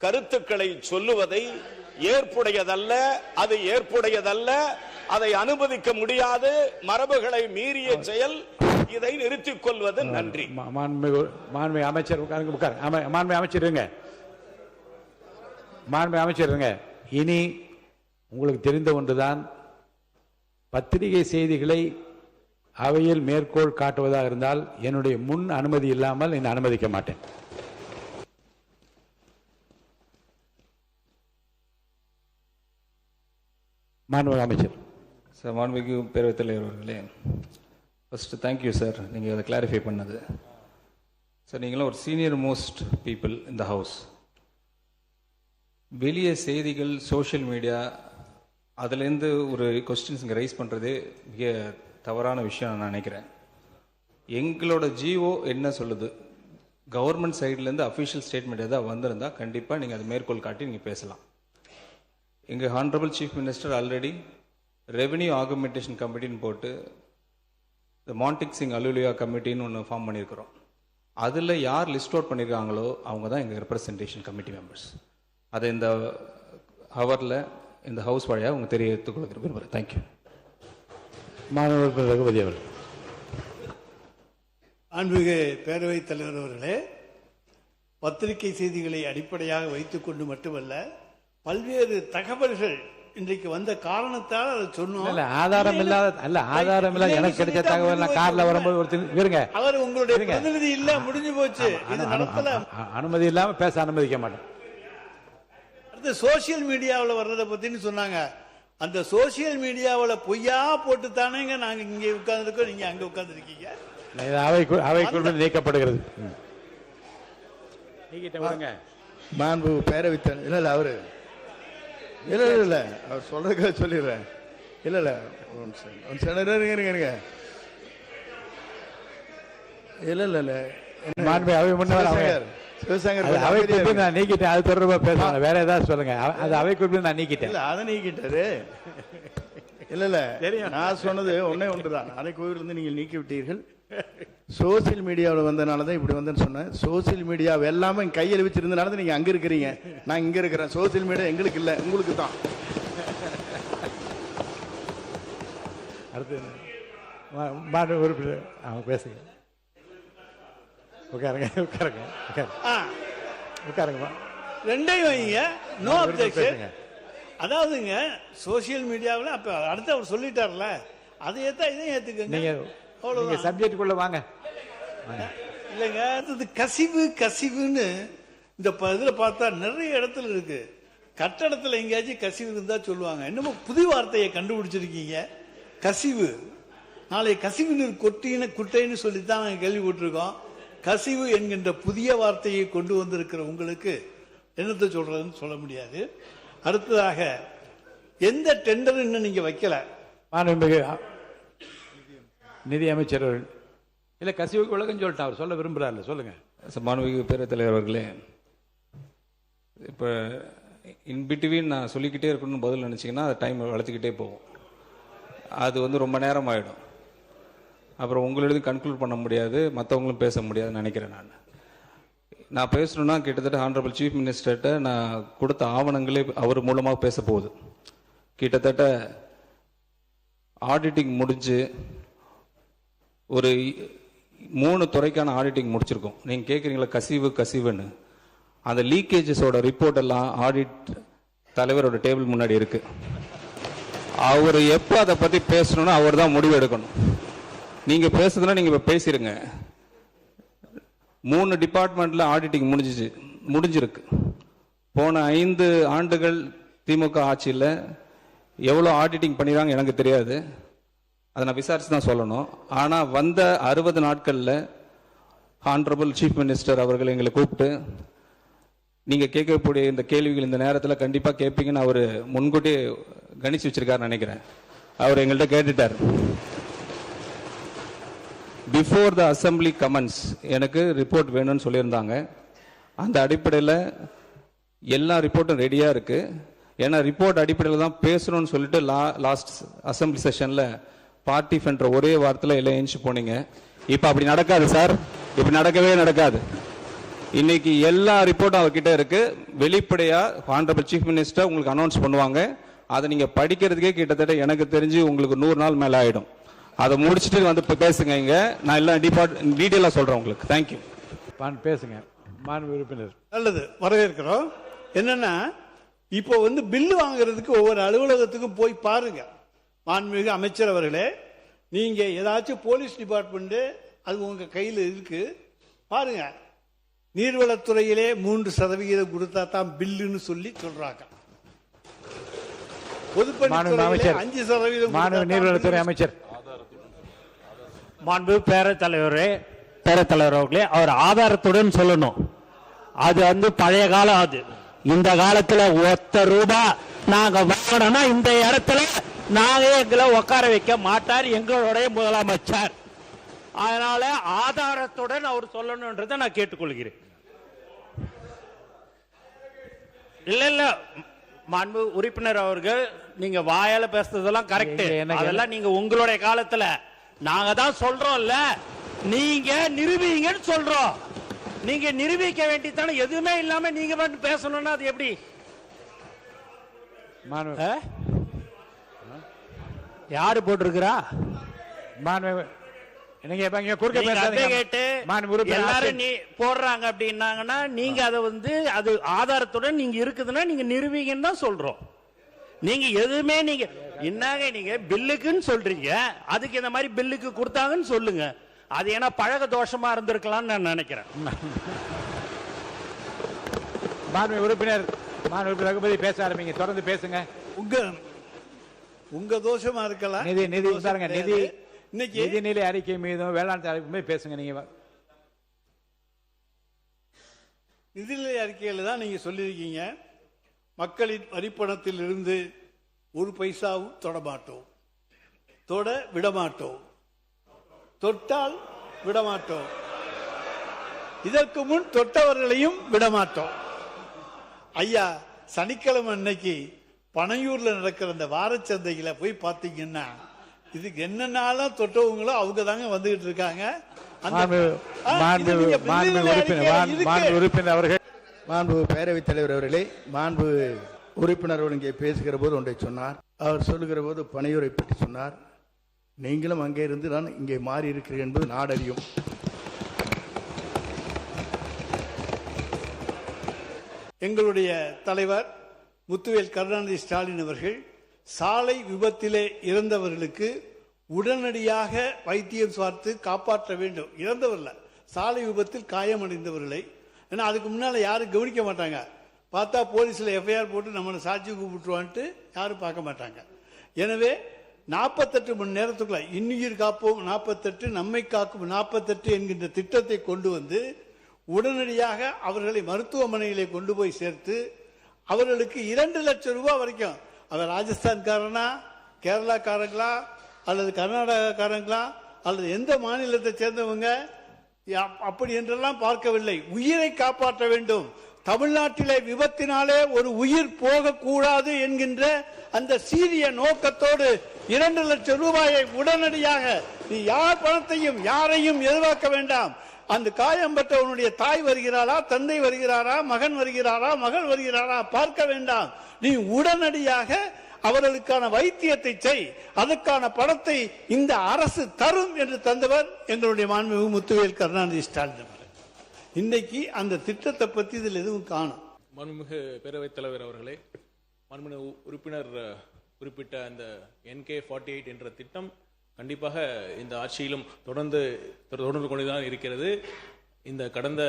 கருத்துக்களை சொல்லுவதை ஏற்புடையதல்ல, அதை அனுமதிக்க முடியாது, மரபுகளை மீறிய செயல். இதை நிறுத்திக் கொள்வது நன்றி. அமைச்சர் இனி உங்களுக்கு தெரிந்த ஒன்றுதான், பத்திரிகை செய்திகளை அவையில் மேற்கோள் காட்டுவதாக இருந்தால் என்னுடைய முன் அனுமதி இல்லாமல் நான் அனுமதிக்க மாட்டேன். மாண்புமிகு அமைச்சர். சார், மாண்புமிகு பேரவைத் தலைவர் அவர்களே, ஃபர்ஸ்ட் தேங்க்யூ சார், நீங்கள் அதை கிளாரிஃபை பண்ணது. சார், நீங்களும் ஒரு senior most people in the house. வெளியே செய்திகள், சோஷியல் மீடியா, அதுலேருந்து ஒரு கொஸ்டின்ஸ் இங்கே ரைஸ் பண்ணுறதே மிக தவறான விஷயம் நான் நினைக்கிறேன். எங்களோட ஜிஓ என்ன சொல்லுது, கவர்மெண்ட் சைட்லேருந்து அஃபிஷியல் ஸ்டேட்மெண்ட் எதாவது வந்திருந்தா கண்டிப்பாக நீங்கள் அதை மேற்கோள் காட்டி நீங்கள் பேசலாம். எங்கள் honourable chief minister already revenue augmentation கமிட்டின்னு போட்டு இந்த மாண்டேக் சிங் அலுலியா கமிட்டின்னு ஒன்று ஃபார்ம் பண்ணியிருக்கிறோம். அதில் யார் லிஸ்ட் அவுட் பண்ணியிருக்காங்களோ அவங்க தான் எங்கள் ரெப்ரசன்டேஷன் கமிட்டி மெம்பர்ஸ். அதை இந்த ஹவரில் இந்த ஹவுஸ் வழியாக அவங்க தெரிவித்துக் கொள்ள விரும்புகிறேன். தேங்க்யூ. மாணவர் ரகுபதி அவர்கள். அன்புமிகு பேரவைத் தலைவர் அவர்களே, பத்திரிகை செய்திகளை அடிப்படையாக வைத்துக்கொண்டு மட்டுமல்ல, பல்வேறு தகவல்கள் இன்றைக்கு வந்த காரணத்தால் அதை சொன்னோம். ஆதாரம் இல்லாத எனக்கு கிடைச்ச தகவல் கார்ல வரும்போது ஒருத்தர் அவர் உங்களுடைய பிரதிநிதி இல்ல, முடிஞ்சு போச்சு. இது நடத்தல, அனுமதி இல்லாம பேச அனுமதிக்க மாட்டேன். அடுத்து சோசியல் மீடியாவில் வர்றதை பத்தின்னு சொன்னாங்க. அந்த சோசியல் மீடியாவில் பொய்யா போட்டு தானேங்க நாங்க இங்க உட்கார்ந்துருக்கோம், நீங்க அங்க உட்கார்ந்துருக்கீங்க. அவைக்குள் நீக்கப்படுகிறது. மாண்பு பேரவைத் இல்ல அவரு இல்ல அவர் சொல்றதுக்காக சொல்லிடுறேன். இல்ல இல்ல இருங்க இல்ல இல்ல இல்ல சிவசங்கர் நான் நீக்கிட்டேன். அது தொடர்பா பேசுவாங்க, வேற ஏதாவது சொல்லுங்க. அது அவை குறிப்பிட்டு நான் நீக்கிட்டேன். இல்ல அதை நீக்கிட்டாரு. இல்ல இல்ல நான் சொன்னது ஒன்னே ஒன்றுதான். அரை கோயிலிருந்து நீங்கள் நீக்கி விட்டீர்கள். சோசியல் மீடியாவில் வந்தனால தான் இப்படி வந்தேன்னு சொன்னேன். சோசியல் மீடியா எல்லாமே கையில் வச்சிருந்தனால தான் நீங்க அங்க இருக்கிறீங்க, நான் இங்க இருக்கிறேன். சோசியல் மீடியா எங்களுக்கு இல்ல, உங்களுக்கு தான். அடுத்து மாநில உறுப்பினர் அவங்க பேசுங்க. உட்காருங்க உட்காருங்க உட்காருங்க. ரெண்டையும் வைங்க, நோ அப்ஜெக்ஷன். அதாவதுங்க சோசியல் மீடியாவில் அப்ப அடுத்து அவர் சொல்லிட்டார்ல, அதை ஏத்தா இதையும் ஏத்துக்கங்க. நீங்க சப்ஜெக்டுக்குள்ள வாங்க. இல்லைங்க, அது கசிவுன்னு இந்த இதுல பார்த்தா நிறைய இடத்துல இருக்கு. கட்டடத்துல எங்கேயாச்சும் கசிவு இருந்தா சொல்லுவாங்க. இன்னமும் புது வார்த்தையை கண்டுபிடிச்சிருக்கீங்க, கசிவு. நாளை கசிவு நீர் குட்டைன்னு சொல்லித்தான் நாங்கள் கேள்விப்பட்டிருக்கோம். கசிவு என்கின்ற புதிய வார்த்தையை கொண்டு வந்திருக்கிற உங்களுக்கு என்னத்தை சொல்றதுன்னு சொல்ல முடியாது. அடுத்ததாக எந்த டெண்டர் இன்னும் நீங்க வைக்கல. நிதி அமைச்சர் இல்ல கசிவுக்கு விளக்கம் சொல்லிட்டா, அவர் சொல்ல விரும்புறாரு, சொல்லுங்க. மாண்புமிகு பேரவைத் தலைவர் அவர்களே, இப்போ இன்பிட்வீன் நான் சொல்லிக்கிட்டே இருக்கணும்னு பதில் நினச்சிங்கன்னா அது டைம் வளர்த்துக்கிட்டே போகும். அது ரொம்ப நேரம் ஆகிடும். அப்புறம் உங்களோடது கன்க்ளூட் பண்ண முடியாது, மற்றவங்களும் பேச முடியாதுன்னு நினைக்கிறேன். நான் பேசணுன்னா கிட்டத்தட்ட ஹானரபிள் சீஃப் மினிஸ்டர்கிட்ட நான் கொடுத்த ஆவணங்களே அவர் மூலமாக பேச போகுது. கிட்டத்தட்ட ஆடிட்டிங் முடிஞ்சு ஒரு 3 துறைக்கான ஆடிட்டிங் முடிச்சிருக்கோம். நீங்கள் கேட்குறீங்களா கசிவுன்னு. அந்த லீக்கேஜஸோட ரிப்போர்ட் எல்லாம் ஆடிட் தலைவரோட டேபிள் முன்னாடி இருக்கு. அவர் எப்போ அதை பற்றி பேசணும்னா அவர் தான் முடிவு எடுக்கணும். நீங்கள் பேசுறதுனா நீங்கள் இப்போ பேசிடுங்க. 3 டிபார்ட்மெண்ட்டில் ஆடிட்டிங் முடிஞ்சிருக்கு. போன 5 ஆண்டுகள் திமுக ஆட்சியில் எவ்வளோ ஆடிட்டிங் பண்ணிடுறாங்க எனக்கு தெரியாது, அதை நான் விசாரிச்சு தான் சொல்லணும். ஆனால் வந்த 60 நாட்களில் ஹானரபிள் சீஃப் மினிஸ்டர் அவர்கள் எங்களை கூப்பிட்டு நீங்கள் கேட்கக்கூடிய இந்த கேள்விகள் இந்த நேரத்தில் கண்டிப்பாக கேட்பீங்கன்னு அவர் முன்கூட்டியே கணிச்சு வச்சிருக்காருன்னு நினைக்கிறேன். அவர் எங்கள்கிட்ட கேட்டுட்டார். பிஃபோர் த அசம்பிளி கமெண்ட்ஸ் எனக்கு ரிப்போர்ட் வேணும்னு சொல்லியிருந்தாங்க. அந்த அடிப்படையில் எல்லா ரிப்போர்ட்டும் ரெடியாக இருக்குது. ஏன்னா ரிப்போர்ட் அடிப்படையில் தான் பேசணும்னு சொல்லிட்டு லாஸ்ட் அசம்பிளி செஷனில் பார்ட்டி என்ற ஒரே வாரத்தில் எல்லாம் எழுந்து போனீங்க. இப்போ அப்படி நடக்காது சார், இப்படி நடக்கவே நடக்காது. இன்னைக்கு எல்லா ரிப்போர்ட்டும் அவர்கிட்ட இருக்கு. வெளிப்படையாக ஹானரபிள் சீஃப் மினிஸ்டர் உங்களுக்கு அனௌன்ஸ் பண்ணுவாங்க. அதை நீங்கள் படிக்கிறதுக்கே கிட்டத்தட்ட எனக்கு தெரிஞ்சு உங்களுக்கு 100 நாள் மேலே ஆகிடும். அதை முடிச்சுட்டு வந்து பேசுங்க. இங்கே நான் எல்லாம் டீட்டெயிலாக சொல்கிறேன் உங்களுக்கு. தேங்க்யூ. பேசுங்க மாண்பு உறுப்பினர். நல்லது, வரவேற்கிறோம். என்னன்னா இப்போ பில்லு வாங்குறதுக்கு ஒவ்வொரு அலுவலகத்துக்கும் போய் பாருங்க. மாண்புமிகு அமைச்சர் அவர்களே, நீங்க ஏதாச்சும் போலீஸ் டிபார்ட்மெண்ட் அது உங்க கையில் இருக்கு பாருங்க. நீர்வளத்துறையிலே 3% கொடுத்தா தான் பில்லுன்னு சொல்லி சொல்றாங்க. பொதுப்பணித்துறையிலே 5% நீர்வளத்துறை அமைச்சர். மாண்பு பேரத்தலைவர் அவர்களே, அவர் ஆதாரத்துடன் சொல்லணும். அது பழைய காலம். அது இந்த காலத்துல ₹1 நாங்க வாங்கணும்னா இந்த இடத்துல நாங்க எங்களை உட்கார வைக்க மாட்டார் எங்களுடைய முதலமைச்சர். அதனால ஆதாரத்துடன் அவர் சொல்லணும்ன்றதை நான் கேட்டுக்கொள்கிறேன். இல்ல மாண்பு உறுப்பினர் அவர்கள், நீங்க வாயால பேசுறதெல்லாம் கரெக்ட். அதெல்லாம் நீங்க உங்களுடைய காலத்துல நாங்க தான் சொல்றோம்ல, நீங்க நிரூபிங்கன்னு சொல்றோம். நீங்க நிரூபிக்க வேண்டியதானே. எதுவுமே இல்லாம நீங்க மட்டும் பேசணும்னா அது எப்படி? யாரு போட்டிருக்கிறா? எல்லாரும் நீ போடுறாங்க அப்படின்னாங்கன்னா நீங்க அதை அது ஆதாரத்துடன் நீங்க இருக்குதுன்னா நீங்க நிரூபிங்கன்னு தான் சொல்றோம். நீங்க எதுவுமே நீங்க என்னங்க நீங்க பில்லுக்குன்னு சொல்றீங்க, அதுக்கு இந்த மாதிரி பில்லுக்கு கொடுத்தாங்கன்னு சொல்லுங்க. அது ஏன்னா பழக தோஷமா இருந்திருக்கலாம்னு நான் நினைக்கிறேன். உறுப்பினர் ரகுபதி பேச ஆரம்பிங்க, தொடர்ந்து பேசுங்க. உங்க தோஷமா இருக்கலாம். நிதிநிலை அறிக்கை மீதும் வேளாண் மீது பேசுங்க. நீங்க நிதிநிலை அறிக்கையில தான் நீங்க சொல்லியிருக்கீங்க, மக்களின் வரிப்பணத்தில் இருந்து ஒரு பைசாவும் தொடமாட்டோம், தொட விடமாட்டோம், தொட்டால் விடமாட்டோம், இதற்கு முன் தொட்டவர்களையும் விடமாட்டோம். ஐயா, சனிக்கிழமை அன்னைக்கு பனையூர்ல நடக்கிற அந்த வாரச்சந்தையில போய் பார்த்தீங்கன்னா இதுக்கு என்னென்னாலும் தொட்டவங்களோ அவங்க தாங்க வந்துகிட்டு இருக்காங்க. மாண்பு பேரவைத் தலைவர் அவர்களே, மாண்பு உறுப்பினர் இங்கே பேசுகிற போது ஒன்றை சொன்னார். அவர் சொல்லுகிற போது பனையூரை பற்றி சொன்னார். நீங்களும் அங்கே இருந்து நான் இங்கே மாறி இருக்கிறேன் என்பது நாடறியும். எங்களுடைய தலைவர் முத்துவேல் கருணாநிதி ஸ்டாலின் அவர்கள் சாலை விபத்திலே இறந்தவர்களுக்கு உடனடியாக வைத்தியம் பார்த்து காப்பாற்ற வேண்டும். இறந்தவர்கள சாலை விபத்தில் காயமடைந்தவர்களை, ஏன்னா அதுக்கு முன்னால யாரும் கவனிக்க மாட்டாங்க. பார்த்தா போலீஸ்ல எஃப்ஐஆர் போட்டு நம்மளை சாட்சி கூப்பிட்டுருவான்ட்டு யாரும் பார்க்க மாட்டாங்க. எனவே 48 மணி நேரத்துக்குள்ள இன்னுயிர் காப்போம் 48, நம்மை காக்கும் 48 என்கின்ற திட்டத்தை கொண்டு வந்து உடனடியாக அவர்களை மருத்துவமனையிலே கொண்டு போய் சேர்த்து அவர்களுக்கு 2 லட்சம் ரூபாய் வரைக்கும், அவர் ராஜஸ்தான்காரனா, கேரளாக்காரங்களா, அல்லது கர்நாடகாக்காரங்களா, அல்லது எந்த மாநிலத்தை சேர்ந்தவங்க அப்படி என்றெல்லாம் பார்க்கவில்லை. உயிரை காப்பாற்ற வேண்டும். தமிழ்நாட்டிலே விபத்தினாலே ஒரு உயிர் போகக்கூடாது என்கின்ற அந்த சீரிய நோக்கத்தோடு 2 லட்சம் ரூபாயை உடனடியாக, நீ யார் பணத்தையும் யாரையும் எதிர்பார்க்க வேண்டாம். அந்த காயம் பெற்றவனுடைய தாய் வருகிறாரா, தந்தை வருகிறாரா, மகன் வருகிறாரா, மகள் வருகிறாரா பார்க்க வேண்டாம். நீ உடனடியாக அவர்களுக்கான வைத்தியத்தை செய், அதற்கான பணத்தை இந்த அரசு தரும் என்று தந்தவர் எங்களுடைய மாண்புமிகு முத்துவேல் கருணாநிதி ஸ்டாலின் அவர்கள். இன்றைக்கு அந்த திட்டத்தை பற்றி இதில் எதுவும் காணும். மாண்புமிகு பேரவைத் தலைவர் அவர்களே, மாண்புமிகு உறுப்பினர் குறிப்பிட்ட அந்த NK48 என்ற திட்டம் கண்டிப்பாக இந்த ஆட்சியிலும் தொடர்ந்து கொண்டுதான் இருக்கிறது. இந்த கடந்த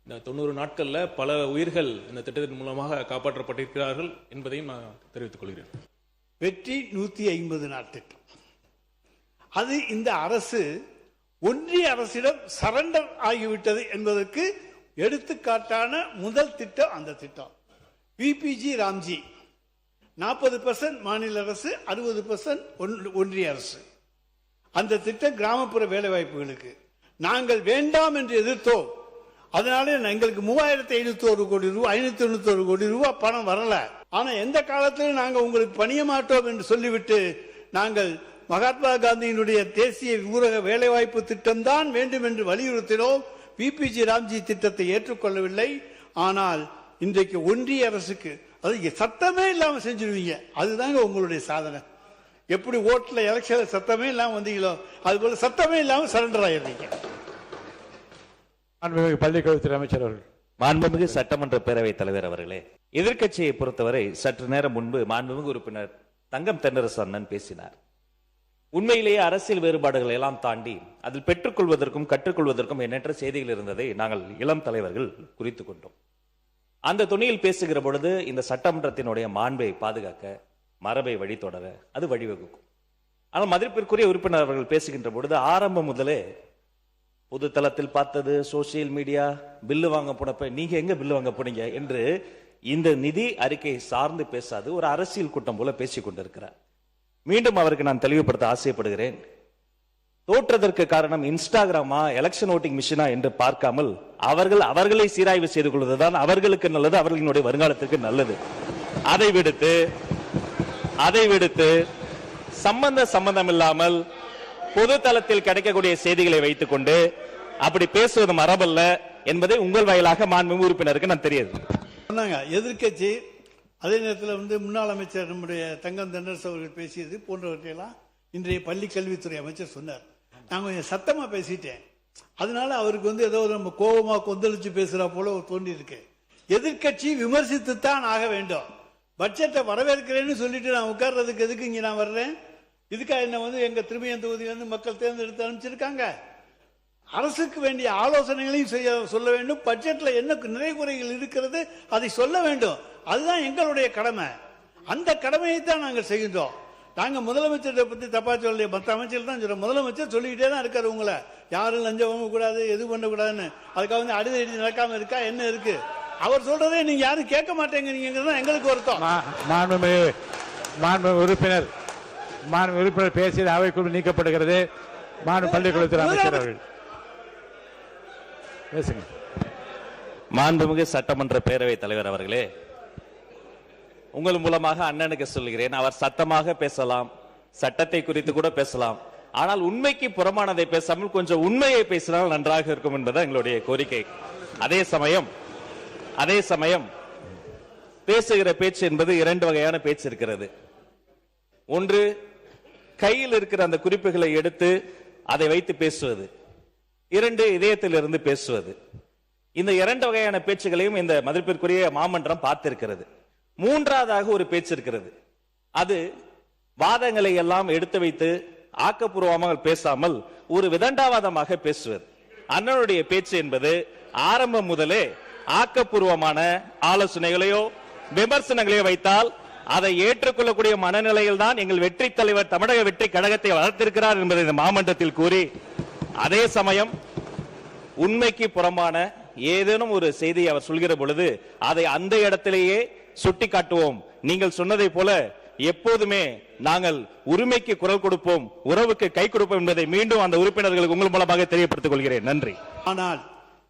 90 நாட்கள்ல பல உயிர்கள் இந்த திட்டத்தின் மூலமாக காப்பாற்றப்பட்டிருக்கிறார்கள் என்பதையும் நான் தெரிவித்துக் கொள்கிறேன். வெற்றி 150 நாள் திட்டம், அது இந்த அரசு ஒன்றிய அரசிடம் சரண்டர் ஆகிவிட்டது என்பதற்கு எடுத்துக்காட்டான முதல் திட்டம் அந்த திட்டம். VPG ராம்ஜி 40% மாநில அரசு, 60% ஒன்றிய அரசு. அந்த திட்டம் கிராமப்புற வேலைவாய்ப்புகளுக்கு நாங்கள் வேண்டாம் என்று எதிர்த்தோம். அதனால எங்களுக்கு 3501 கோடி ரூபாய் 591 கோடி ரூபாய் பணம் வரல. ஆனா எந்த காலத்திலும் நாங்க உங்களுக்கு பணிய மாட்டோம் என்று சொல்லிவிட்டு நாங்கள் மகாத்மா காந்தியினுடைய தேசிய ஊரக வேலைவாய்ப்பு திட்டம் தான் வேண்டும் என்று வலியுறுத்தினோம். VPG ராம்ஜி திட்டத்தை ஏற்றுக்கொள்ளவில்லை. ஆனால் இன்றைக்கு ஒன்றிய அரசுக்கு அது சத்தமே இல்லாம செஞ்சிருவீங்க. அதுதாங்க உங்களுடைய சாதனை. எப்படி ஓட்டுல எலெக்ஷன்ல சத்தமே இல்லாம வந்தீங்களோ அது போல சத்தமே இல்லாம சரண்டர் ஆயிருந்தீங்க. பள்ளிக்கல்வித்துறை அமைச்சர் அவர்கள். மாண்புமிகு சட்டமன்ற பேரவைத் தலைவர் அவர்களே, எதிர்க்கட்சியை பொறுத்தவரை சற்று நேரம் முன்பு மாண்புமிகு உறுப்பினர் தங்கம் தென்னரசு அண்ணன் பேசினார். உண்மையிலேயே அரசியல் வேறுபாடுகளை எல்லாம் தாண்டி அதில் பெற்றுக்கொள்வதற்கும் கற்றுக்கொள்வதற்கும் எண்ணற்ற செய்திகள் இருந்ததை நாங்கள் இளம் தலைவர்கள் குறித்து கொண்டோம். அந்த துணியில் பேசுகிற பொழுது இந்த சட்டமன்றத்தினுடைய மாண்பை பாதுகாக்க, மரபை வழி தொடர அது வழிவகுக்கும். ஆனால் மதிப்பிற்குரிய உறுப்பினர் அவர்கள் பேசுகின்ற பொழுது ஆரம்பம் முதலே பொது தளத்தில் பார்த்தது, சோசியல் மீடியா, பில்லு வாங்க போனப்ப நீங்க எங்க பில்லு வாங்க போனீங்க என்று இந்த நிதி அறிக்கை சார்ந்து பேசாது ஒரு அரசியல் கூட்டம் போல பேசிக் கொண்டிருக்கிறார். மீண்டும் அவருக்கு நான் தெளிவுபடுத்த ஆசைப்படுகிறேன். தோற்றதற்கு காரணம் இன்ஸ்டாகிராமா, எலெக்ஷன் ஓட்டிங் மிஷினா என்று பார்க்காமல் அவர்களை சீராய்வு செய்து கொள்வதுதான் அவர்களுக்கு நல்லது, அவர்களினுடைய வருங்காலத்திற்கு நல்லது. அதை விடுத்து சம்பந்தம் இல்லாமல் பொது தளத்தில் கிடைக்கக்கூடிய செய்திகளை வைத்துக் கொண்டு அப்படி பேசுவது மரபல்ல என்பதை உங்கள் வாயிலாக மாண்புமிகு உறுப்பினருக்கு நான் தெரியுது. சொன்னாங்க எதிர்க்கட்சி, அதே நேரத்தில் முன்னாள் அமைச்சர் நம்முடைய தங்கம் தென்னரசு அவர்கள் பேசியது போன்றவற்றையெல்லாம் இன்றைய பள்ளி கல்வித்துறை அமைச்சர் சொன்னார். நான் கொஞ்சம் சத்தமா பேசிட்டேன், அதனால அவருக்கு ஏதோ நம்ம கோபமா கொந்தளிச்சு பேசுறா போல தோண்டி இருக்கு. எதிர்க்கட்சி விமர்சித்துத்தான் ஆக வேண்டும். பட்ஜெட்டை வரவேற்கிறேன்னு சொல்லிட்டு நான் உட்கார்றதுக்கு எதுக்கு இங்க நான் வர்றேன்? இதுக்காக என்ன எங்க திரும்பியம் தொகுதி மக்கள் தேர்ந்தெடுத்து அனுப்பிச்சிருக்காங்க. அரசுக்கு வேண்டிய ஆலோசனைகளையும் சொல்ல வேண்டும். பட்ஜெட்ல என்ன நிறைகுறைகள் இருக்கிறது அதை சொல்ல வேண்டும். அதுதான் எங்களுடைய கடமை. அந்த கடமையை தான் நாங்கள் செய்கின்றோம். நாங்க முதலமைச்சரை பத்தி தப்பா சொல்ல, மற்ற அமைச்சர் தான் சொல்றோம். முதலமைச்சர் சொல்லிக்கிட்டே தான் இருக்காரு, உங்களை யாரும் லஞ்சம் வாங்க கூடாது, எது பண்ணக்கூடாதுன்னு. அதுக்காக அடிதடி நடக்காம இருக்கா என்ன இருக்கு? அவர் சொல்றதே நீங்க யாரும் கேட்க மாட்டேங்கிறீங்க, எங்களுக்கு வருத்தம். மாண்புமிகு உறுப்பினர் பேசியது அவைக்குள் நீக்கப்படுகிறது. பள்ளிக்கூடத்தில் அமைச்சர் அவர்கள் பேசுங்க. மாண்புமிகு சட்டமன்ற பேரவைத் தலைவர் அவர்களே, உங்கள் மூலமாக அண்ணனுக்கு சொல்கிறேன், அவர் சத்தமாக பேசலாம், சட்டத்தை குறித்து கூட பேசலாம், ஆனால் உண்மைக்கு புறமானதை பேசாமல் கொஞ்சம் உண்மையை பேசினால் நன்றாக இருக்கும் என்பது எங்களுடைய கோரிக்கை. அதே சமயம் பேசுகிற பேச்சு என்பது இரண்டு வகையான பேச்சு இருக்கிறது. ஒன்று, கையில் இருக்கிற அந்த குறிப்புகளை எடுத்து அதை வைத்து பேசுவது. இரண்டு, இதயத்திலிருந்து பேசுவது. இந்த இரண்டு வகையான பேச்சுகளையும் இந்த மதிப்பிற்குரிய மாமன்றம் பார்த்திருக்கிறது. மூன்றாவதாக ஒரு பேச்சு இருக்கிறது. அது வாதங்களை எல்லாம் எடுத்து வைத்து ஆக்கப்பூர்வமாக பேசாமல் ஒரு விதண்டாவாதமாக பேசுவது. அண்ணனுடைய பேச்சு என்பது ஆரம்பம் முதலே ஆக்கப்பூர்வமான ஆலோசனைகளையோ விமர்சனங்களையோ வைத்தால் அதை ஏற்றுக்கொள்ளக்கூடிய மனநிலையில் தான் எங்கள் வெற்றி தலைவர் தமிழக வெற்றி கழகத்தை வளர்த்திருக்கிறார் என்பதை இந்த மாமன்றத்தில் கூறி, அதே சமயம் உண்மைக்கு புறம்பான ஏதேனும் ஒரு செய்தியை அவர் சொல்கிற பொழுது அதை அந்த இடத்திலேயே சுட்டி காட்டுவோம். நீங்கள் சொன்னதை போல எப்போதுமே நாங்கள் உரிமைக்கு குரல் கொடுப்போம், உறவுக்கு கை கொடுப்போம் என்பதை மீண்டும் அந்த உறுப்பினர்களுக்கு உங்கள் மூலமாக தெரியப்படுத்திக் கொள்கிறேன். நன்றி. ஆனால்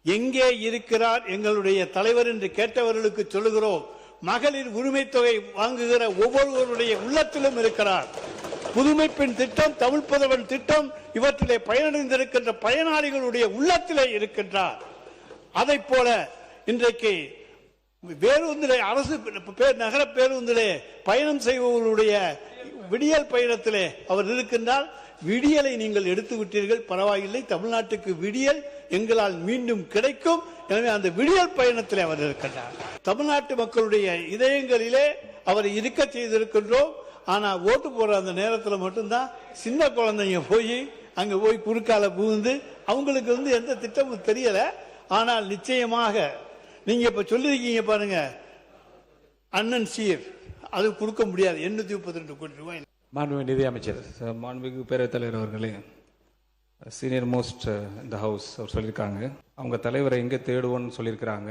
எங்கே இருக்கிறார் எங்களுடைய தலைவர் என்று கேட்டவர்களுக்கு சொல்லுகிறோம், மகளிர் உரிமை தொகை வாங்குகிற ஒவ்வொருவருடைய உள்ளத்திலும் இருக்கிறார். புதுமை பெண் திட்டம், தமிழ் புதல்வன் திட்டம், இவற்றிலே பயனடைந்திருக்கின்ற பயனாளிகளுடைய உள்ளத்திலே இருக்கின்றார். அதை போல இன்றைக்கு பேருந்திலே, அரசு நகர பேருந்திலே பயணம் செய்பவர்களுடைய விடியல் பயணத்திலே அவர் இருக்கின்றார். விடியலை நீங்கள் எடுத்து விட்டீர்கள், பரவாயில்லை, தமிழ்நாட்டுக்கு விடியல் எங்களால் மீண்டும் கிடைக்கும். எனவே அந்த விடியல் பயணத்தில் அவர் இருக்கின்றார். தமிழ்நாட்டு மக்களுடைய இதயங்களிலே அவர் இருக்க செய்திருக்கின்றோம். ஆனா ஓட்டு போற அந்த நேரத்தில் மட்டும்தான் சின்ன குழந்தைங்க அங்க போய் குறுக்கால புகுந்து அவங்களுக்கு எந்த திட்டமும் தெரியல. ஆனால் நிச்சயமாக நீங்க இப்ப சொல்லிருக்கீங்க பாருங்க, அண்ணன் சீர் அது கொடுக்க முடியாது, 832 கோடி ரூபாய். மாண்புமிகு நிதியமைச்சர். மாண்புமிகு பேரவைத் தலைவர் அவர்களே, சீனியர் மோஸ்ட் இந்த ஹவுஸ் அவர் சொல்லியிருக்காங்க, அவங்க தலைவரை எங்கே தேடுவோன்னு சொல்லியிருக்கிறாங்க,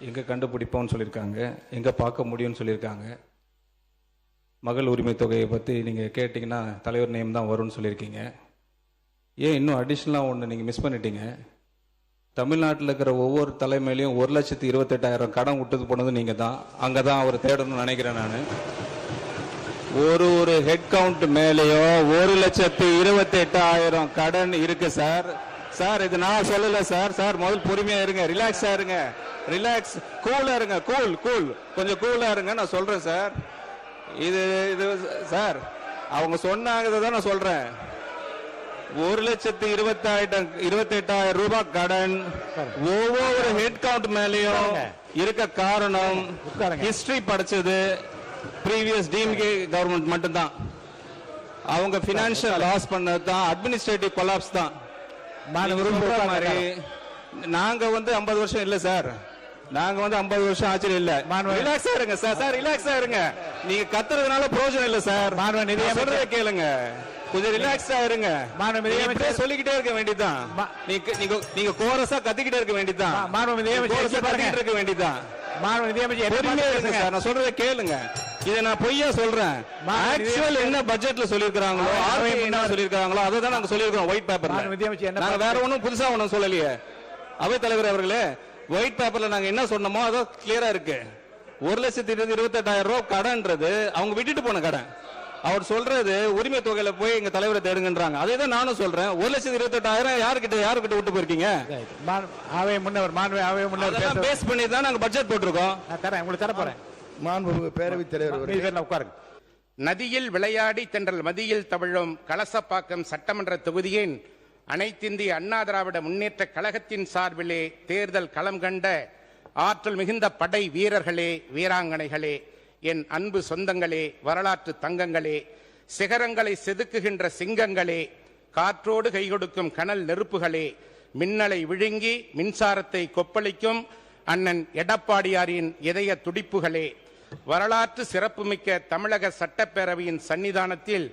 எங்கே கண்டுபிடிப்போம்னு சொல்லியிருக்காங்க, எங்கே பார்க்க முடியும்னு சொல்லியிருக்காங்க. மகள் உரிமை தொகையை பற்றி நீங்கள் கேட்டிங்கன்னா தலைவர் நேம் தான் வரும்னு சொல்லியிருக்கீங்க. ஏன் இன்னும் அடிஷ்னலாக ஒன்று நீங்கள் மிஸ் பண்ணிட்டீங்க. தமிழ்நாட்டில் இருக்கிற ஒவ்வொரு தலைமையிலையும் 1,28,000 கடன் விட்டது போனது நீங்கள் தான். அங்கே தான் அவர் தேடணும்னு நினைக்கிறேன் நான். ஒரு ஹெட் கவுண்ட் மேலேயும் 1,28,000 கடன் இருக்கு சார். சார் இது நான் சொல்லல சார். சார் முதல் பொறுமையா இருங்க, ரிலாக்ஸா இருங்க, ரிலாக்ஸ், கூலா இருங்க, கூல் கொஞ்சம் கூலா இருங்க. நான் சொல்றேன் சார், இது சார் அவங்க சொன்னாங்க தான் நான் சொல்றேன். 1,28,000 ரூபாய் கடன் ஒவ்வொரு ஹெட் கவுண்ட் மேலேயும் இருக்க காரணம் ஹிஸ்டரி படிச்சது previous DMK கவர்மெண்ட் மட்டும்தான். அவங்க பினான்சியல் லாஸ் பண்ணது தான், அட்மினிஸ்ட்ரேட்டிவ் கொலாப்ஸ் தான். நாங்க 50 வருஷம் இல்ல சார், நாங்க 50 வருஷம் ஆச்சு இல்ல. ரிலாக்ஸா இருங்க சார். சார் ரிலாக்ஸா இருங்க, நீங்க கத்துறதுனால பிரயோஜனம் இல்ல சார். சொல்றத கேளுங்க, கொஞ்சம் ரிலாக்ஸா இருங்க. சொல்லிக்கிட்டே இருக்க வேண்டியதுதான், நீங்க கோரஸா கத்திக்கிட்டே இருக்க வேண்டியதுதான், இருக்க வேண்டியதுதான். நான் சொல்றத கேளுங்க, இதை நான் பொய்யா சொல்றேன். ஆக்சுவல் என்ன பட்ஜெட்ல சொல்லிருக்காங்களோ, என்ன சொல்லிருக்காங்களோ அதை தான் நாங்க சொல்லிருக்கோம் ஒயிட் பேப்பர்ல. நாங்க வேற ஒன்னும் புதுசா ஒன்னும் சொல்லலையே. அவைத் தலைவர் அவர்களே, ஒயிட் பேப்பர்ல நாங்க என்ன சொன்னோமோ அது கிளியரா இருக்கு. 1,28,000 ரூபாய் கடன்ன்றது அவங்க விட்டுட்டு போன கடன். அவர் சொல்றது உரிமை தொகையில போய் எங்க தலைவரை தேடுங்கன்றாங்க. அதே தான் நானும் சொல்றேன். 1,28,000 யாருக்கிட்ட விட்டு போயிருக்கீங்க? பேஸ் பண்ணி தான் நாங்க பட்ஜெட் போட்டிருக்கோம். உங்களுக்கு தர போறேன். மாண்புமிகு பேரவைத் தலைவர் உட்காருங்க. நதியில் விளையாடி தென்றல் மதியில் தவழும் கலசப்பாக்கம் சட்டமன்ற தொகுதியின் அனைத்திந்திய அண்ணா திராவிட முன்னேற்ற கழகத்தின் சார்பிலே தேர்தல் களம் கண்ட ஆற்றல் மிகுந்த படை வீரர்களே, வீராங்கனைகளே, என் அன்பு சொந்தங்களே, வரலாற்று தங்கங்களே, சிகரங்களை செதுக்குகின்ற சிங்கங்களே, காற்றோடு கை கொடுக்கும் கனல் நெருப்புகளே, மின்னலை விழுங்கி மின்சாரத்தை கொப்பளிக்கும் அண்ணன் எடப்பாடியாரின் இதய துடிப்புகளே, வரலாற்று சிறப்புமிக்க தமிழக சட்டப்பேரவையின் சன்னிதானத்தில்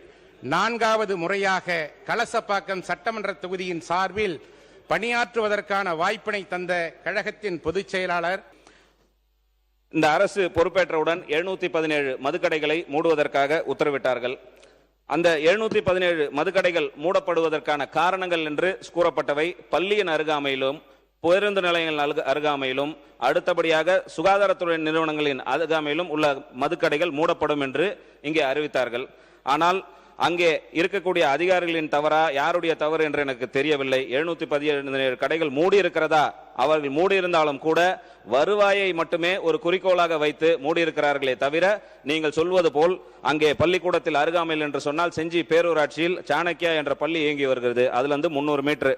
4வது முறையாக கலசப்பாக்கம் சட்டமன்ற தொகுதியின் சார்பில் பணியாற்றுவதற்கான வாய்ப்பினை தந்த கழகத்தின் பொதுச் செயலாளர். இந்த அரசு பொறுப்பேற்றவுடன் 717 மதுக்கடைகளை மூடுவதற்காக உத்தரவிட்டார்கள். அந்த 717 மதுக்கடைகள் மூடப்படுவதற்கான காரணங்கள் என்று கூறப்பட்டவை பள்ளியின் அருகாமையிலும், பேருந்து நிலையங்கள் அருகாமையிலும், அடுத்தபடியாக சுகாதாரத்துறை நிறுவனங்களின் அருகாமையிலும் உள்ள மதுக்கடைகள் மூடப்படும் என்று இங்கே அறிவித்தார்கள். ஆனால் அங்கே இருக்கக்கூடிய அதிகாரிகளின் தவறா, யாருடைய தவறு என்று எனக்கு தெரியவில்லை. 717 கடைகள் மூடியிருக்கிறதா? அவர்கள் மூடியிருந்தாலும் கூட வருவாயை மட்டுமே ஒரு குறிக்கோளாக வைத்து மூடியிருக்கிறார்களே தவிர, நீங்கள் சொல்வது போல் அங்கே பள்ளிக்கூடத்தில் அருகாமையில் என்று சொன்னால் செஞ்சி பேரூராட்சியில் சாணக்கியா என்ற பள்ளி இயங்கி வருகிறது. அதுல இருந்து 300 மீட்டர்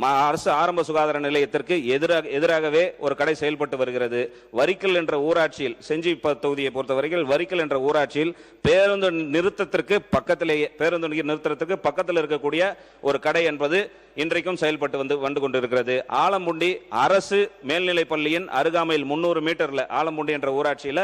அரசு ஆரம்ப சுகாதார நிலையத்திற்கு எதிராகவே ஒரு கடை செயல்பட்டு வருகிறது. வரிக்கல் என்ற ஊராட்சியில், செஞ்சி தொகுதியை பொறுத்தவரையில் வரிக்கல் என்ற ஊராட்சியில் பேருந்து நிறுத்தத்திற்கு பக்கத்தில் இருக்கக்கூடிய ஒரு கடை என்பது இன்றைக்கும் செயல்பட்டு வந்து கொண்டிருக்கிறது. ஆலம்புண்டி அரசு மேல்நிலை பள்ளியின் அருகாமையில் 300 மீட்டர்ல ஆலம்புண்டி என்ற ஊராட்சியில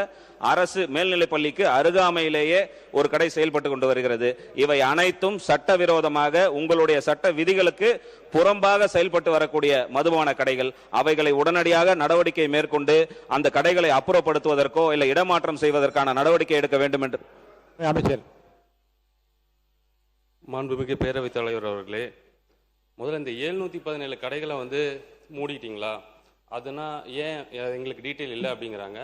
அரசு மேல்நிலை பள்ளிக்கு அருகாமையிலேயே ஒரு கடை செயல்பட்டு கொண்டு வருகிறது. இவை அனைத்தும் சட்டவிரோதமாக உங்களுடைய சட்ட விதிகளுக்கு புறம்பாக செயல்பட்டு வரக்கூடிய மதுபான கடைகள். அவைகளை உடனடியாக நடவடிக்கை மேற்கொண்டு அந்த கடைகளை அப்புறப்படுத்துவதற்கோ இல்லை இடமாற்றம் செய்வதற்கான நடவடிக்கை எடுக்க வேண்டும் என்று அமைச்சர். மாண்புமிகு பேரவைத் தலைவர் அவர்களே, முதல்ல இந்த 717 கடைகளை மூடிட்டீங்களா? அதுனா ஏன் எங்களுக்கு டீட்டெயில் இல்லை அப்படிங்கிறாங்க.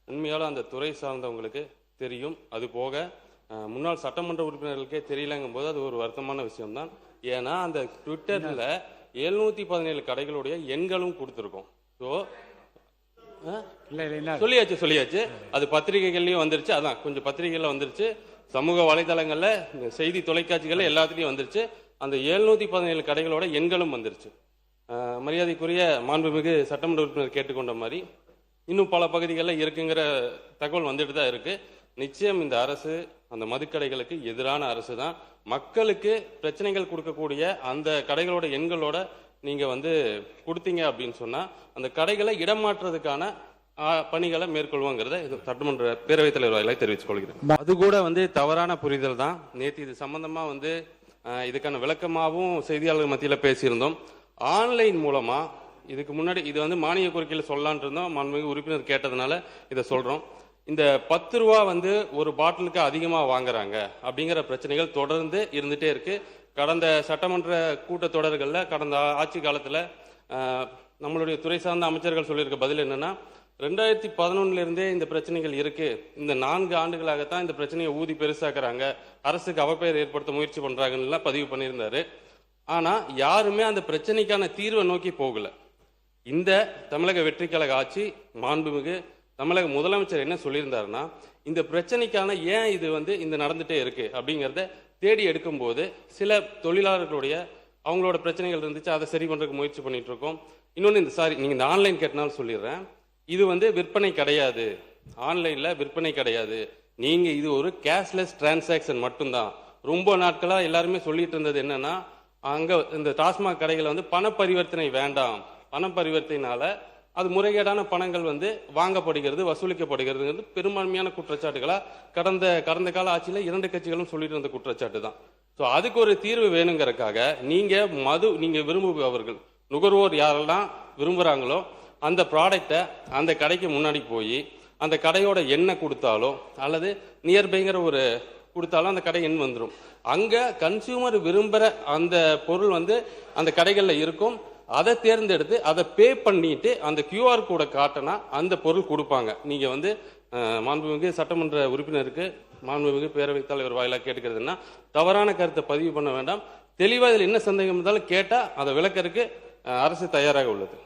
உண்மையாலும் அந்த துறை சார்ந்தவங்களுக்கு தெரியும். அது போக முன்னாள் சட்டமன்ற உறுப்பினர்களுக்கே தெரியலங்கும் போது அது ஒரு வருத்தமான விஷயம்தான். ஏன்னா அந்த ட்விட்டர்ல 717 கடைகளுடைய எண்களும் கொடுத்துருக்கோம். ஸோ சொல்லியாச்சு. அது பத்திரிகைகள்லயும் வந்துருச்சு. அதான் கொஞ்சம் பத்திரிகைகள்ல வந்துருச்சு, சமூக வலைதளங்கள்ல, செய்தி தொலைக்காட்சிகள்ல எல்லாத்துலயும் வந்துருச்சு. அந்த 717 கடைகளோட எண்களும் வந்துருச்சு. மரியாதைக்குரிய மாண்புமிகு சட்டமன்ற உறுப்பினர் கேட்டுக்கொண்ட மாதிரி இன்னும் பல பகுதிகளில் இருக்குங்கிற தகவல் வந்துட்டு தான் இருக்கு. நிச்சயம் இந்த அரசு அந்த மதுக்கடைகளுக்கு எதிரான அரசு தான். மக்களுக்கு பிரச்சனைகள் கொடுக்கக்கூடிய அந்த கடைகளோட எண்களோட நீங்க கொடுத்தீங்க அப்படின்னு சொன்னா அந்த கடைகளை இடமாற்றுறதுக்கான பணிகளை மேற்கொள்வோங்கிறத சட்டமன்ற பேரவைத் தலைவர்களை தெரிவித்துக் கொள்கிறேன். அது கூட தவறான புரிதல் தான். நேற்று இது சம்பந்தமா இதுக்கான விளக்கமாகவும் செய்தியாளர்கள் மத்தியில் பேசியிருந்தோம். ஆன்லைன் மூலமா இதுக்கு முன்னாடி இது மானிய கோரிக்கையில் சொல்லலான் இருந்தோம். மாண்புமிகு உறுப்பினர் கேட்டதுனால இதை சொல்றோம். இந்த 10 ரூபா ஒரு பாட்டிலுக்கு அதிகமாக வாங்குறாங்க அப்படிங்கிற பிரச்சனைகள் தொடர்ந்து இருந்துட்டே இருக்கு. கடந்த சட்டமன்ற கூட்டத்தொடர்களில் கடந்த ஆட்சி காலத்தில் நம்மளுடைய துறை சார்ந்த அமைச்சர்கள் சொல்லியிருக்க பதில் என்னன்னா, 2011 இருந்தே இந்த பிரச்சனைகள் இருக்கு. இந்த 4 ஆண்டுகளாகத்தான் இந்த பிரச்சனையை ஊதி பெருசாக்குறாங்க, அரசுக்கு அவப்பெயர் ஏற்படுத்த முயற்சி பண்றாங்கன்னு பதிவு பண்ணியிருந்தாரு. ஆனா யாருமே அந்த பிரச்சனைக்கான தீர்வை நோக்கி போகல. இந்த தமிழக வெற்றி கழக ஆட்சி, மாண்புமிகு தமிழக முதலமைச்சர் என்ன சொல்லியிருந்தாருன்னா, இந்த பிரச்சனைக்கான ஏன் இது இந்த நடந்துட்டே இருக்கு அப்படிங்கிறத தேடி எடுக்கும் போது சில தொழிலாளர்களுடைய அவங்களோட பிரச்சனைகள் இருந்துச்சு, அதை சரி பண்றதுக்கு முயற்சி பண்ணிட்டு இருக்கோம். இன்னொன்று நீங்க இந்த ஆன்லைன் கேட்டனாலும் சொல்லிடுறேன், இது விற்பனை கிடையாது, ஆன்லைன்ல விற்பனை கிடையாது. நீங்க இது ஒரு கேஷ்லெஸ் டிரான்சாக்சன் மட்டும்தான். ரொம்ப நாட்களா எல்லாருமே சொல்லிட்டு இருந்தது என்னன்னா, அங்க இந்த டாஸ்மாக் கடைகளை பண பரிவர்த்தனை வேண்டாம், பண பரிவர்த்தனைனால அது முறைகேடான பணங்கள் வாங்கப்படுகிறது, வசூலிக்கப்படுகிறது பெரும்பான்மையான குற்றச்சாட்டுகளா கடந்த கால ஆட்சியில 2 கட்சிகளும் சொல்லிட்டு இருந்த குற்றச்சாட்டு தான். ஸோ அதுக்கு ஒரு தீர்வு வேணுங்கிறதுக்காக நீங்க விரும்புபவர்கள், நுகர்வோர் யாரெல்லாம் விரும்புறாங்களோ அந்த ப்ராடக்டை அந்த கடைக்கு முன்னாடி போய் அந்த கடையோட எண்ணெய் கொடுத்தாலோ அல்லது நியர்பைங்கிற ஒரு கொடுத்தாலும் அந்த கடை எண் வந்துடும். அங்க கன்சியூமர் விரும்புற அந்த பொருள் அந்த கடைகள்ல இருக்கும். அதை தேர்ந்தெடுத்து அதை பே பண்ணிட்டு அந்த QR கோடை காட்டினா அந்த பொருள் கொடுப்பாங்க. நீங்க மாண்புமிகு சட்டமன்ற உறுப்பினருக்கு மாண்புமிகு பேரவைத் தலைவர் வாயிலாக கேட்டுக்கிறதுன்னா, தவறான கருத்தை பதிவு பண்ண வேண்டாம். தெளிவாக இதில் என்ன சந்தேகம் இருந்தாலும் கேட்டால் அதை விளக்கறதுக்கு அரசு தயாராக உள்ளது.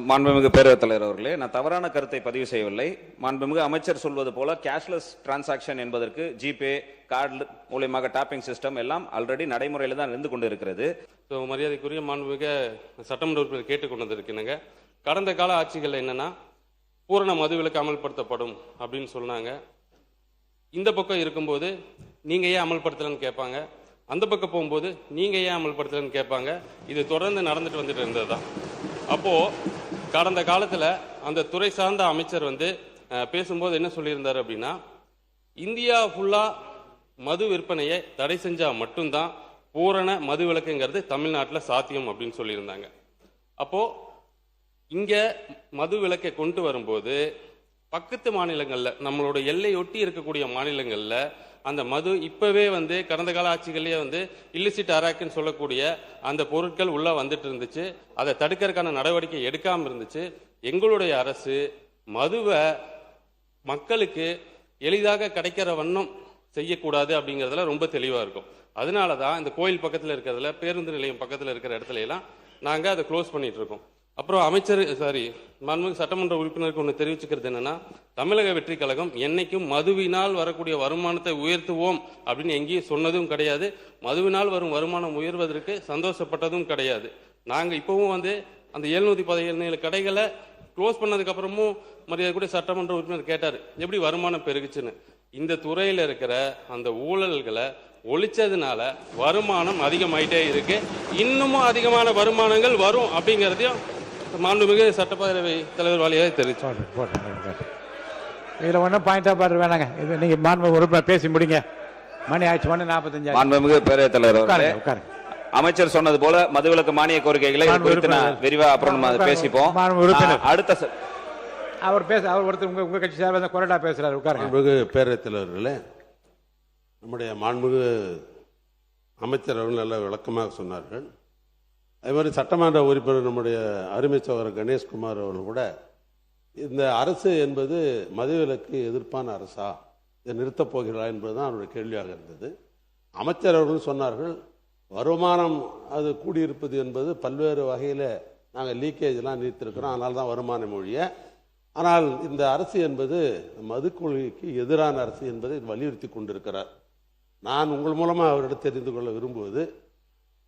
மாண்புமிகு பேரவைத் தலைவர் அவர்களே, நான் தவறான கருத்தை பதிவு செய்யவில்லை. மாண்புமிகு அமைச்சர் சொல்வது போல கேஷ்லெஸ் டிரான்சாக்ஷன் என்பதற்கு ஜிபே, கார்டு மூலமாக டாப்பிங் சிஸ்டம் எல்லாம் ஆல்ரெடி நடைமுறையில் தான் இருந்து கொண்டு இருக்கிறது. ஸோ மரியாதைக்குரிய மாண்புமிகு சட்டமன்ற உறுப்பினர் கேட்டுக்கொண்டது இருக்குனுங்க. கடந்த கால ஆட்சிகள் என்னன்னா பூரண மதுவிலக்கு அமல்படுத்தப்படும் அப்படின்னு சொன்னாங்க. இந்த பக்கம் இருக்கும்போது நீங்க ஏன் அமல்படுத்தலன்னு கேட்பாங்க, அந்த பக்கம் போகும்போது நீங்க ஏன் அமல்படுத்தலன்னு கேட்பாங்க. இது தொடர்ந்து நடந்துட்டு வந்துட்டு இருந்ததுதான். அப்போ கடந்த காலத்துல அந்த துறை சார்ந்த அமைச்சர் பேசும்போது என்ன சொல்லியிருந்தாரு அப்படின்னா, இந்தியா ஃபுல்லா மது விற்பனையை தடை செஞ்சா மட்டும்தான் பூரண மது விலக்குங்கிறது தமிழ்நாட்டில் சாத்தியம் அப்படின்னு சொல்லியிருந்தாங்க. அப்போ இங்க மது விலக்கை கொண்டு வரும்போது பக்கத்து மாநிலங்கள்ல, நம்மளோட எல்லையொட்டி இருக்கக்கூடிய மாநிலங்கள்ல அந்த மது இப்பவே கடந்த கால ஆட்சிகளே இல்லிசிட் அராக்குன்னு சொல்லக்கூடிய அந்த பொருட்கள் உள்ள வந்துட்டு இருந்துச்சு. அதை தடுக்கிறதுக்கான நடவடிக்கை எடுக்காம இருந்துச்சு. எங்களுடைய அரசு மதுவை மக்களுக்கு எளிதாக கிடைக்கிற வண்ணம் செய்யக்கூடாது அப்படிங்கிறதுல ரொம்ப தெளிவா இருக்கும். அதனாலதான் இந்த கோயில் பக்கத்துல இருக்கிறதுல, பேருந்து நிலையம் பக்கத்துல இருக்கிற இடத்துல எல்லாம் நாங்க அதை க்ளோஸ் பண்ணிட்டு இருக்கோம். அப்புறம் மாண்புமிகு சட்டமன்ற உறுப்பினருக்கு ஒன்று தெரிவிச்சுக்கிறது என்னன்னா, தமிழக வெற்றி கழகம் என்னைக்கும் மதுவினால் வரக்கூடிய வருமானத்தை உயர்த்துவோம் அப்படின்னு எங்கேயும் சொன்னதும் கிடையாது. மதுவினால் வரும் வருமானம் உயர்வதற்கு சந்தோஷப்பட்டதும் கிடையாது. நாங்க இப்பவும் அந்த 717 கடைகளை க்ளோஸ் பண்ணதுக்கு அப்புறமும் மரியாதை கூட சட்டமன்ற உறுப்பினர் கேட்டார் எப்படி வருமானம் பெருகுச்சுன்னு. இந்த துறையில இருக்கிற அந்த ஊழல்களை ஒழிச்சதுனால வருமானம் அதிகமாயிட்டே இருக்கு. இன்னமும் அதிகமான வருமானங்கள் வரும் அப்படிங்கிறதையும் மாண்புமிகு சட்டப்பேரவை தலைவர் வாலியாக தெரிவித்தார். இதுல ஒன்றும் பாயிண்டா பாரு வேணாங்க. இது நீங்க மாண்புமிகு உறுப்பினர் பேசி முடிங்க. மணி ஆயிடுச்சு, 1:45. மாண்புமிகு பேரவைத் தலைவர் அவர்களே, அமைச்சர் சொன்னது போல மதுவிலக்கு மானிய கோரிக்கைகளை விரிவா அப்புறம் பேசிப்போம். அடுத்த அவர் ஒருத்தர் உங்க கட்சி சார்பாக கொறடா பேசுறாரு. உட்காருங்க. மாண்புமிகு பேரவைத் தலைவர்களே, நம்முடைய மாண்புமிகு அமைச்சர் அவர்கள் நல்ல விளக்கமாக சொன்னார்கள். அதே மாதிரி சட்டமன்ற உறுப்பினர் நம்முடைய அருமை சகோதரர் கணேஷ்குமார் அவர்கள் கூட இந்த அரசு என்பது மதுவிலக்கு எதிர்ப்பான அரசா, இதை நிறுத்தப் போகிறா என்பதுதான் அவருடைய கேள்வியாக இருந்தது. அமைச்சர் அவர்கள் சொன்னார்கள், வருமானம் அது கூடியிருப்பது என்பது பல்வேறு வகையில் நாங்கள் லீக்கேஜ்லாம் நீர்த்திருக்கிறோம், அதனால தான் வருமான மொழிய. ஆனால் இந்த அரசு என்பது மது கொள்கைக்கு எதிரான அரசு என்பதை வலியுறுத்தி கொண்டிருக்கிறார். நான் உங்கள் மூலமாக அவரிடம் தெரிந்து கொள்ள விரும்புவது,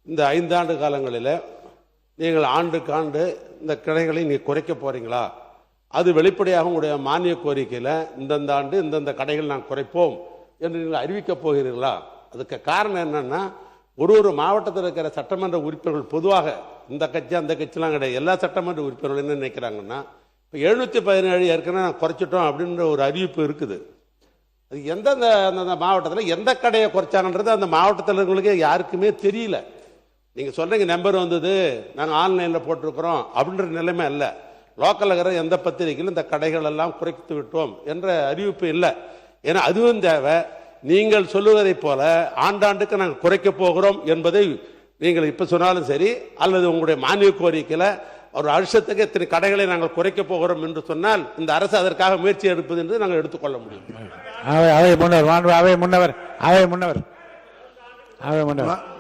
இந்த 5 ஆண்டு காலங்களில் நீங்கள் ஆண்டுக்கு ஆண்டு இந்த கடைகளை நீங்கள் குறைக்க போகிறீங்களா, அது வெளிப்படையாக உங்களுடைய மானிய கோரிக்கையில் இந்தந்த ஆண்டு இந்தந்த கடைகள் நாங்கள் குறைப்போம் என்று நீங்கள் அறிவிக்கப் போகிறீர்களா? அதுக்கு காரணம் என்னன்னா, ஒரு மாவட்டத்தில் இருக்கிற சட்டமன்ற உறுப்பினர்கள் பொதுவாக இந்த கட்சி அந்த கட்சிலாம் கிடையாது, எல்லா சட்டமன்ற உறுப்பினர்கள் என்ன நினைக்கிறாங்கன்னா, இப்போ 717 ஏற்கனவே நான் குறைச்சிட்டோம் அப்படின்ற ஒரு அறிவிப்பு இருக்குது. அது எந்தெந்த அந்த மாவட்டத்தில் எந்த கடையை குறைச்சாங்கன்றது அந்த மாவட்டத்தில் இருக்கிறவங்களுக்கு யாருக்குமே தெரியல. நீங்கள் சொல்கிறீங்க நம்பர் வந்தது, நாங்கள் ஆன்லைனில் போட்டிருக்கிறோம் அப்படின்ற நிலைமை இல்லை. லோக்கலில் இருக்கிற எந்த பத்திரிகையிலும் இந்த கடைகள் எல்லாம் குறைத்து விட்டோம் என்ற அறிவிப்பு இல்லை. ஏன்னா அதுவும் தேவை. நீங்கள் சொல்லுவதை போல ஆண்டாண்டுக்கு நாங்கள் குறைக்க போகிறோம் என்பதை நீங்கள் இப்போ சொன்னாலும் சரி, அல்லது உங்களுடைய மானிய கோரிக்கையில் ஒரு வருஷத்துக்கு இத்தனை கடைகளை நாங்கள் குறைக்க போகிறோம் என்று சொன்னால் இந்த அரசு அதற்காக முயற்சி எடுப்பது என்று நாங்கள் எடுத்துக்கொள்ள முடியும்.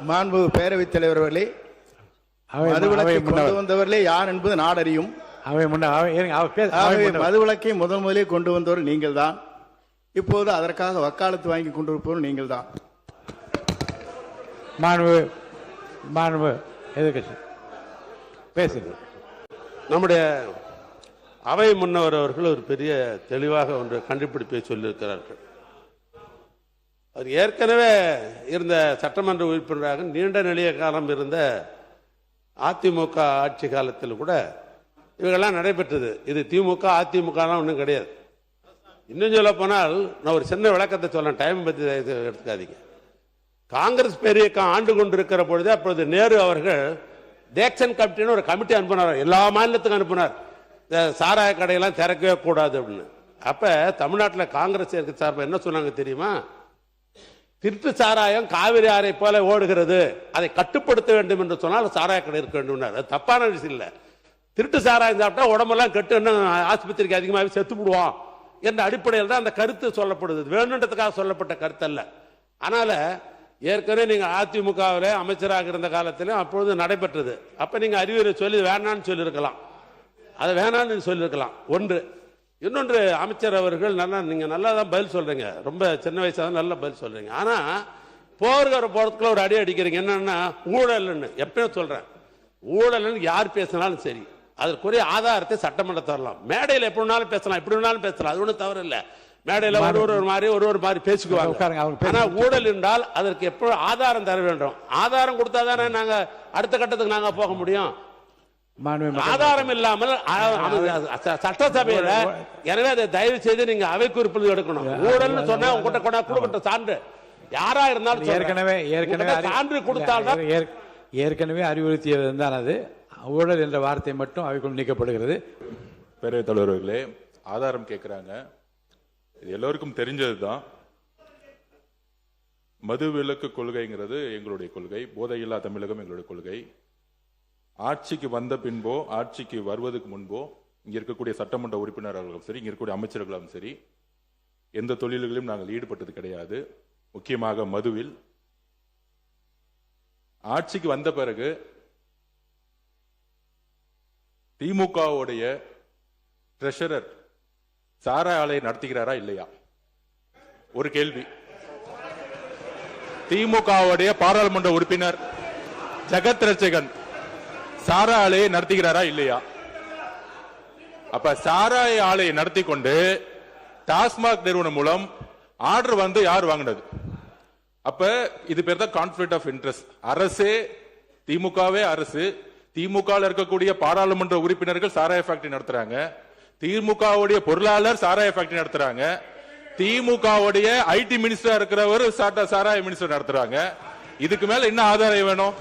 மாண்பு பேரவைத் தலைவர் அவர்களே, மதுவிலக்கை கொண்டு வந்தவர்களே யார் என்பது நாடறியும். மதுவிலக்கை முதலே கொண்டு வந்தவர் நீங்கள் தான். இப்போது அதற்காக வக்காலத்து வாங்கி கொண்டிருப்பவர் நீங்கள் தான். நம்முடைய அவை முன்னவர் அவர்கள் ஒரு பெரிய தெளிவாக ஒன்று கண்டுபிடிப்பை சொல்லியிருக்கிறார்கள். அவர் ஏற்கனவே இருந்த சட்டமன்ற உறுப்பினராக நீண்ட நெடிய காலம் இருந்த அதிமுக ஆட்சி காலத்தில் கூட இவைகள்லாம் நடைபெற்றது. இது திமுக அதிமுகலாம் ஒன்றும் கிடையாது. இன்னும் சொல்ல போனால் நான் ஒரு சின்ன விளக்கத்தை சொல்ல, டைம் பற்றி எடுத்துக்காதீங்க. காங்கிரஸ் பேரியக்கம் ஆண்டு கொண்டிருக்கிற பொழுது அப்பொழுது நேரு அவர்கள் டேக்சன் கமிட்டின்னு ஒரு கமிட்டி அனுப்பினார், எல்லா மாநிலத்துக்கும் அனுப்பினார், இந்த சாராய கடையெல்லாம் திறக்கவே கூடாது அப்படின்னு. அப்ப தமிழ்நாட்டில் காங்கிரஸ் சார்பாக என்ன சொன்னாங்க தெரியுமா? திருட்டு சாராயம் காவிரி ஆறை போல ஓடுகிறது, அதை கட்டுப்படுத்த வேண்டும் என்று சொன்னால் சாராய கடை இருக்க வேண்டும். அது தப்பான விஷயம் இல்லை. திருட்டு சாராயம் சாப்பிட்டா உடம்பெல்லாம் கெட்டு ஆஸ்பத்திரிக்கு அதிகமாக செத்து விடுவோம் என்ற அடிப்படையில் தான் அந்த கருத்து சொல்லப்படுது. வேணுன்றதுக்காக சொல்லப்பட்ட கருத்து அல்ல. அதனால ஏற்கனவே நீங்க அதிமுகவில் அமைச்சராக இருந்த காலத்திலும் அப்பொழுது நடைபெற்றது. அப்ப நீங்க அறிவுரை சொல்லி வேணான்னு சொல்லியிருக்கலாம், அதை வேணான்னு சொல்லியிருக்கலாம். ஒன்று. இன்னொன்று, அமைச்சர் அவர்கள் நீங்க நல்லா தான் பதில் சொல்றீங்க, ரொம்ப சின்ன வயசாக தான் நல்லா பதில் சொல்றீங்க. ஆனா போறதுக்குள்ள ஒரு அடி அடிக்கிறீங்க. என்னன்னா ஊழல்னு எப்பயும் சொல்றேன், ஊழல்னு யார் பேசினாலும் சரி அதற்குரிய ஆதாரத்தை சட்டமன்றம் தரலாம். மேடையில் எப்படி வேணாலும் பேசலாம், எப்படி வேணாலும் பேசலாம், அது ஒன்றும் தவறு இல்லை. மேடையில் ஒரு மாதிரி பேசிக்குவாங்க. ஆனா ஊழல் என்றால் அதற்கு எப்போ ஆதாரம் தர வேண்டும். ஆதாரம் கொடுத்தா தானே நாங்க அடுத்த கட்டத்துக்கு நாங்க போக முடியும். ஆதாரம் இல்லாமல் சட்டசபையில, எனவே அதை தயவு செய்து நீங்க அவை குறிப்பில் எடுக்கணும். ஊழல்னு சொன்னா உங்ககிட்ட கொடுக்கட்ட சான்று யாரா இருந்தாலும் சான்று கொடுத்தால்தான். ஏற்கனவே அறிவுறுத்தியது தான் அது. ஊழல் என்ற வார்த்தை மட்டும் அவைக்குள் நீக்கப்படுகிறது. பேரவைத் தலைவர்களே, ஆதாரம் கேட்கிறாங்க, இது எல்லோருக்கும் தெரிஞ்சதுதான். மது விலக்கு கொள்கைங்கிறது எங்களுடைய கொள்கை, போதையில்லா தமிழகம் எங்களுடைய கொள்கை. ஆட்சிக்கு வந்த பின்போ ஆட்சிக்கு வருவதற்கு முன்போ இங்க இருக்கக்கூடிய சட்டமன்ற உறுப்பினர்களும் சரி, இங்க இருக்கக்கூடிய அமைச்சர்களும் சரி, எந்த தொழில்களிலும் நாங்கள் ஈடுபட்டது கிடையாது. முக்கியமாக மதுவில். ஆட்சிக்கு வந்த பிறகு திமுகவுடைய ட்ரெஷரர் சாராய ஆலையை நடத்துகிறாரா இல்லையா? ஒரு கேள்வி. திமுகவுடைய பாராளுமன்ற உறுப்பினர் ஜெகத் ரட்சகன் சாராய ஆலையை நடத்துகிறாரா இல்லையா? அப்ப சாராய ஆலையை நடத்தி கொண்டு டாஸ்மாக் நிறுவனம் மூலம் ஆர்டர் வந்து யார் வாங்கினது? அப்ப இது பேர் தான் கான்ஃபிளிக்ட் ஆஃப் இன்ட்ரெஸ்ட். அரசே, திமுகவே அரசு, திமுக இருக்கக்கூடிய பாராளுமன்ற உறுப்பினர்கள் சாராய ஃபேக்டரி நடத்துறாங்க, திமுகவுடைய பொருளாளர் சாராய ஃபேக்டரி நடத்துறாங்க, திமுகவுடைய ஐடி மினிஸ்டர் இருக்கிறவர் சாராய மினிஸ்டர் நடத்துறாங்க. இதுக்கு மேல என்ன ஆதாரம் வேணும்?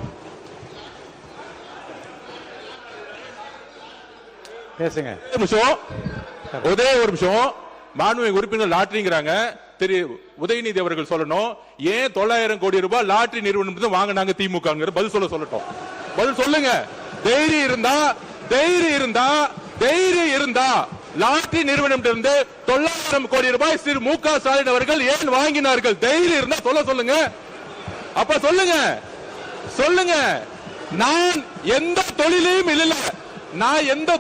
பேசுங்க. ஒரே ஒரு நிமிஷம். மாண்புமிகு உறுப்பினர் லாட்டரிங்கிறாங்க. திரு உதயநிதி அவர்கள் சொல்லணும், ஏன் 900 கோடி ரூபாய் லாட்டரி நிறுவனம் வாங்கினாங்க திமுக? பதில் சொல்லட்டும். பதில் சொல்லுங்க. தைரியம் இருந்தா லாட்டரி நிறுவனம் 900 கோடி ரூபாய் திரு மு.க. ஸ்டாலின் அவர்கள் ஏன் வாங்கினார்கள்? தைரியம் இருந்தா சொல்லுங்க. அப்ப சொல்லுங்க. நான் எந்த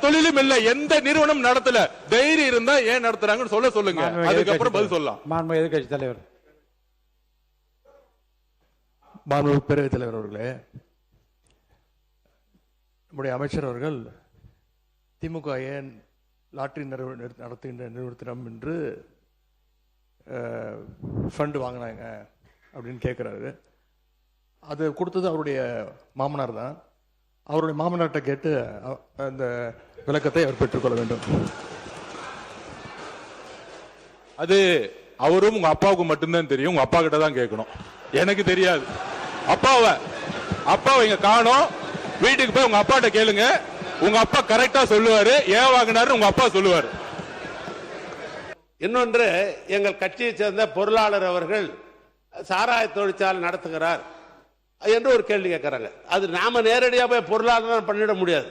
தொழிலையும் இல்லை, எந்த நிறுவனம் நடத்தல. தைரியம் இருந்தா ஏன் நடத்துறாங்கன்னு சொல்லுங்க. அதுக்கப்புறம் பதில் சொல்லலாம். மாண்பு எதிர்க்கட்சி தலைவர். மாண்பு பேரவைத் தலைவர் அவர்களே, நம்முடைய அமைச்சர் அவர்கள் திமுக ஏன் லாட்டரி நடத்துகின்ற நிறுவனத்திடம் என்று ஃபண்டு வாங்கினாங்க அப்படின்னு கேட்குறாரு. அது கொடுத்தது அவருடைய மாமனார் தான். அவருடைய மாமனார்கிட்ட கேட்டு அந்த விளக்கத்தை அவர் பெற்றுக்கொள்ள வேண்டும். அது அவரும் உங்க அப்பாவுக்கு மட்டும்தான் தெரியும். உங்க அப்பா கிட்ட தான் கேட்கணும், எனக்கு தெரியாது. அப்பாவை இங்க காணோம். வீட்டுக்கு போய் உங்க அப்பாட்ட கேளுங்க. உங்க அப்பா கரெக்டா சொல்லுவாரு. ஏன் வாங்கினாரு உங்க அப்பா சொல்லுவாரு. இன்னொன்று, எங்கள் கட்சியை சேர்ந்த பொருளாளர் அவர்கள் சாராய தொழிற்சாலை நடத்துகிறார் என்று ஒரு கேள்வி கேட்கிறாங்க. அது நாம நேரடியாக போய் பொருளாதாரம் பண்ணிட முடியாது.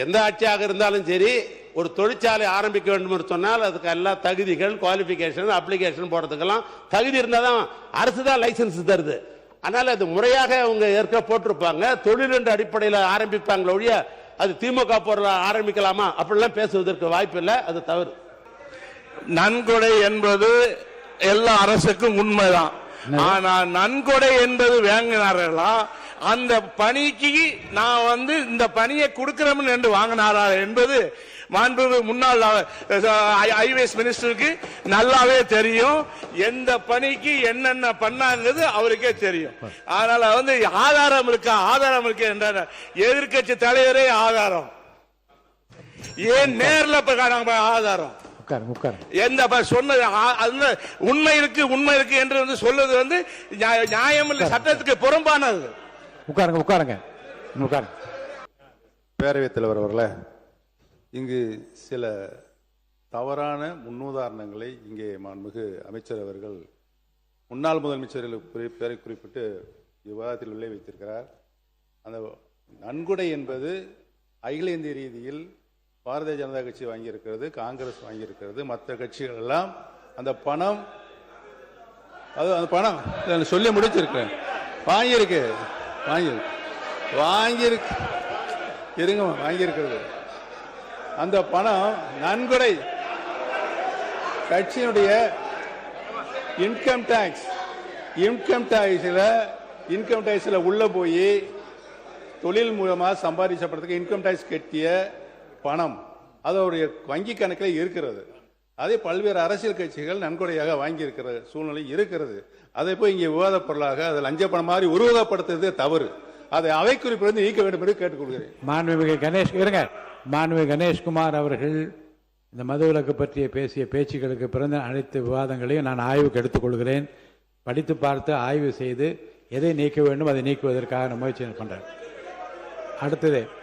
எந்த ஆட்சியாக இருந்தாலும் சரி, ஒரு தொழிற்சாலை ஆரம்பிக்க வேண்டும் என்று சொன்னால் அதுக்கு எல்லா தகுதிகள், குவாலிபிகேஷன், அப்ளிகேஷன் போடுறதுக்கெல்லாம் தகுதி இருந்தால் தான் அரசு தான் லைசன்ஸ் தருது. அதனால அது முறையாக அவங்க ஏற்க போட்டிருப்பாங்க. தொழில் என்ற அடிப்படையில் ஆரம்பிப்பாங்களே ஒழிய அது திமுக பொருள் ஆரம்பிக்கலாமா அப்படிலாம் பேசுவதற்கு வாய்ப்பு இல்லை. அது தவறு. நன்கொடை என்பது எல்லா அரசுக்கும் உண்மைதான். ஆனா நன்கொடை என்பது வாங்கினார்களா, அந்த பணிக்கு நான் இந்த பணியை கொடுக்கிறோம் என்று வாங்கினாரா என்பது மாண்பு முன்னாள் ஐஏஎஸ் மினிஸ்டருக்கு நல்லாவே தெரியும். எந்த பணிக்கு என்னென்ன பண்ணாங்கிறது அவருக்கே தெரியும். அதனால ஆதாரம் இருக்கு என்ற எதிர்க்கட்சி தலைவரே ஆதாரம். ஏன் நேர்ல ஆதாரம் எந்த சொன்னது உண்மை இருக்கு என்று சொல்வது நியாயம் இல்லை, சட்டத்துக்கு புறம்பானது. உட்காருங்க. பேரவைத் தலைவர் அவர்களே, இங்கு சில தவறான முன்னுதாரணங்களை இங்கே மாண்புமிகு அமைச்சர் அவர்கள் முன்னாள் முதலமைச்சர்களுக்கு பெயரை குறிப்பிட்டு விவாதத்தில் விளைவித்திருக்கிறார். அந்த நன்கொடை என்பது அகில இந்திய ரீதியில் பாரதிய ஜனதா கட்சி வாங்கியிருக்கிறது, காங்கிரஸ் வாங்கியிருக்கிறது, மற்ற கட்சிகள் எல்லாம் அந்த பணம், அது அந்த பணம் நான் சொல்லி முடிச்சிருக்கேன், வாங்கியிருக்கு இருங்க, வாங்கியிருக்கிறது. அந்த பணம் நன்கொடை கட்சியினுடைய இன்கம் டேக்ஸ்ல உள்ள போய் தொழில் மூலமா சம்பாதிச்சப்படுறதுக்கு இன்கம் டேக்ஸ் கட்டிய பணம் அதோடைய வங்கி கணக்கில் இருக்கிறது. அதே பல்வேறு அரசியல் கட்சிகள் நன்கொடையாக வாங்கி இருக்கிற சூழ்நிலை இருக்கிறது. அதை போய் இங்கே விவாத பொருளாக அதை லஞ்ச பணம் மாதிரி உருவகப்படுத்துறது தவறு. அதை அவை குறிப்பிலிருந்து நீக்க வேண்டும் என்று கேட்டுக்கொள்கிறேன். மாண்புமிகு கணேஷ்குமார் அவர்கள் இந்த மதுவிலக்கு பற்றிய பேசிய பேச்சுக்களுக்கு பிறந்த அனைத்து விவாதங்களையும் நான் ஆய்வுக்கு எடுத்துக்கொள்கிறேன். படித்து பார்த்து ஆய்வு செய்து எதை நீக்க வேண்டும் அதை நீக்குவதற்கான முயற்சி பண்றேன். அடுத்தது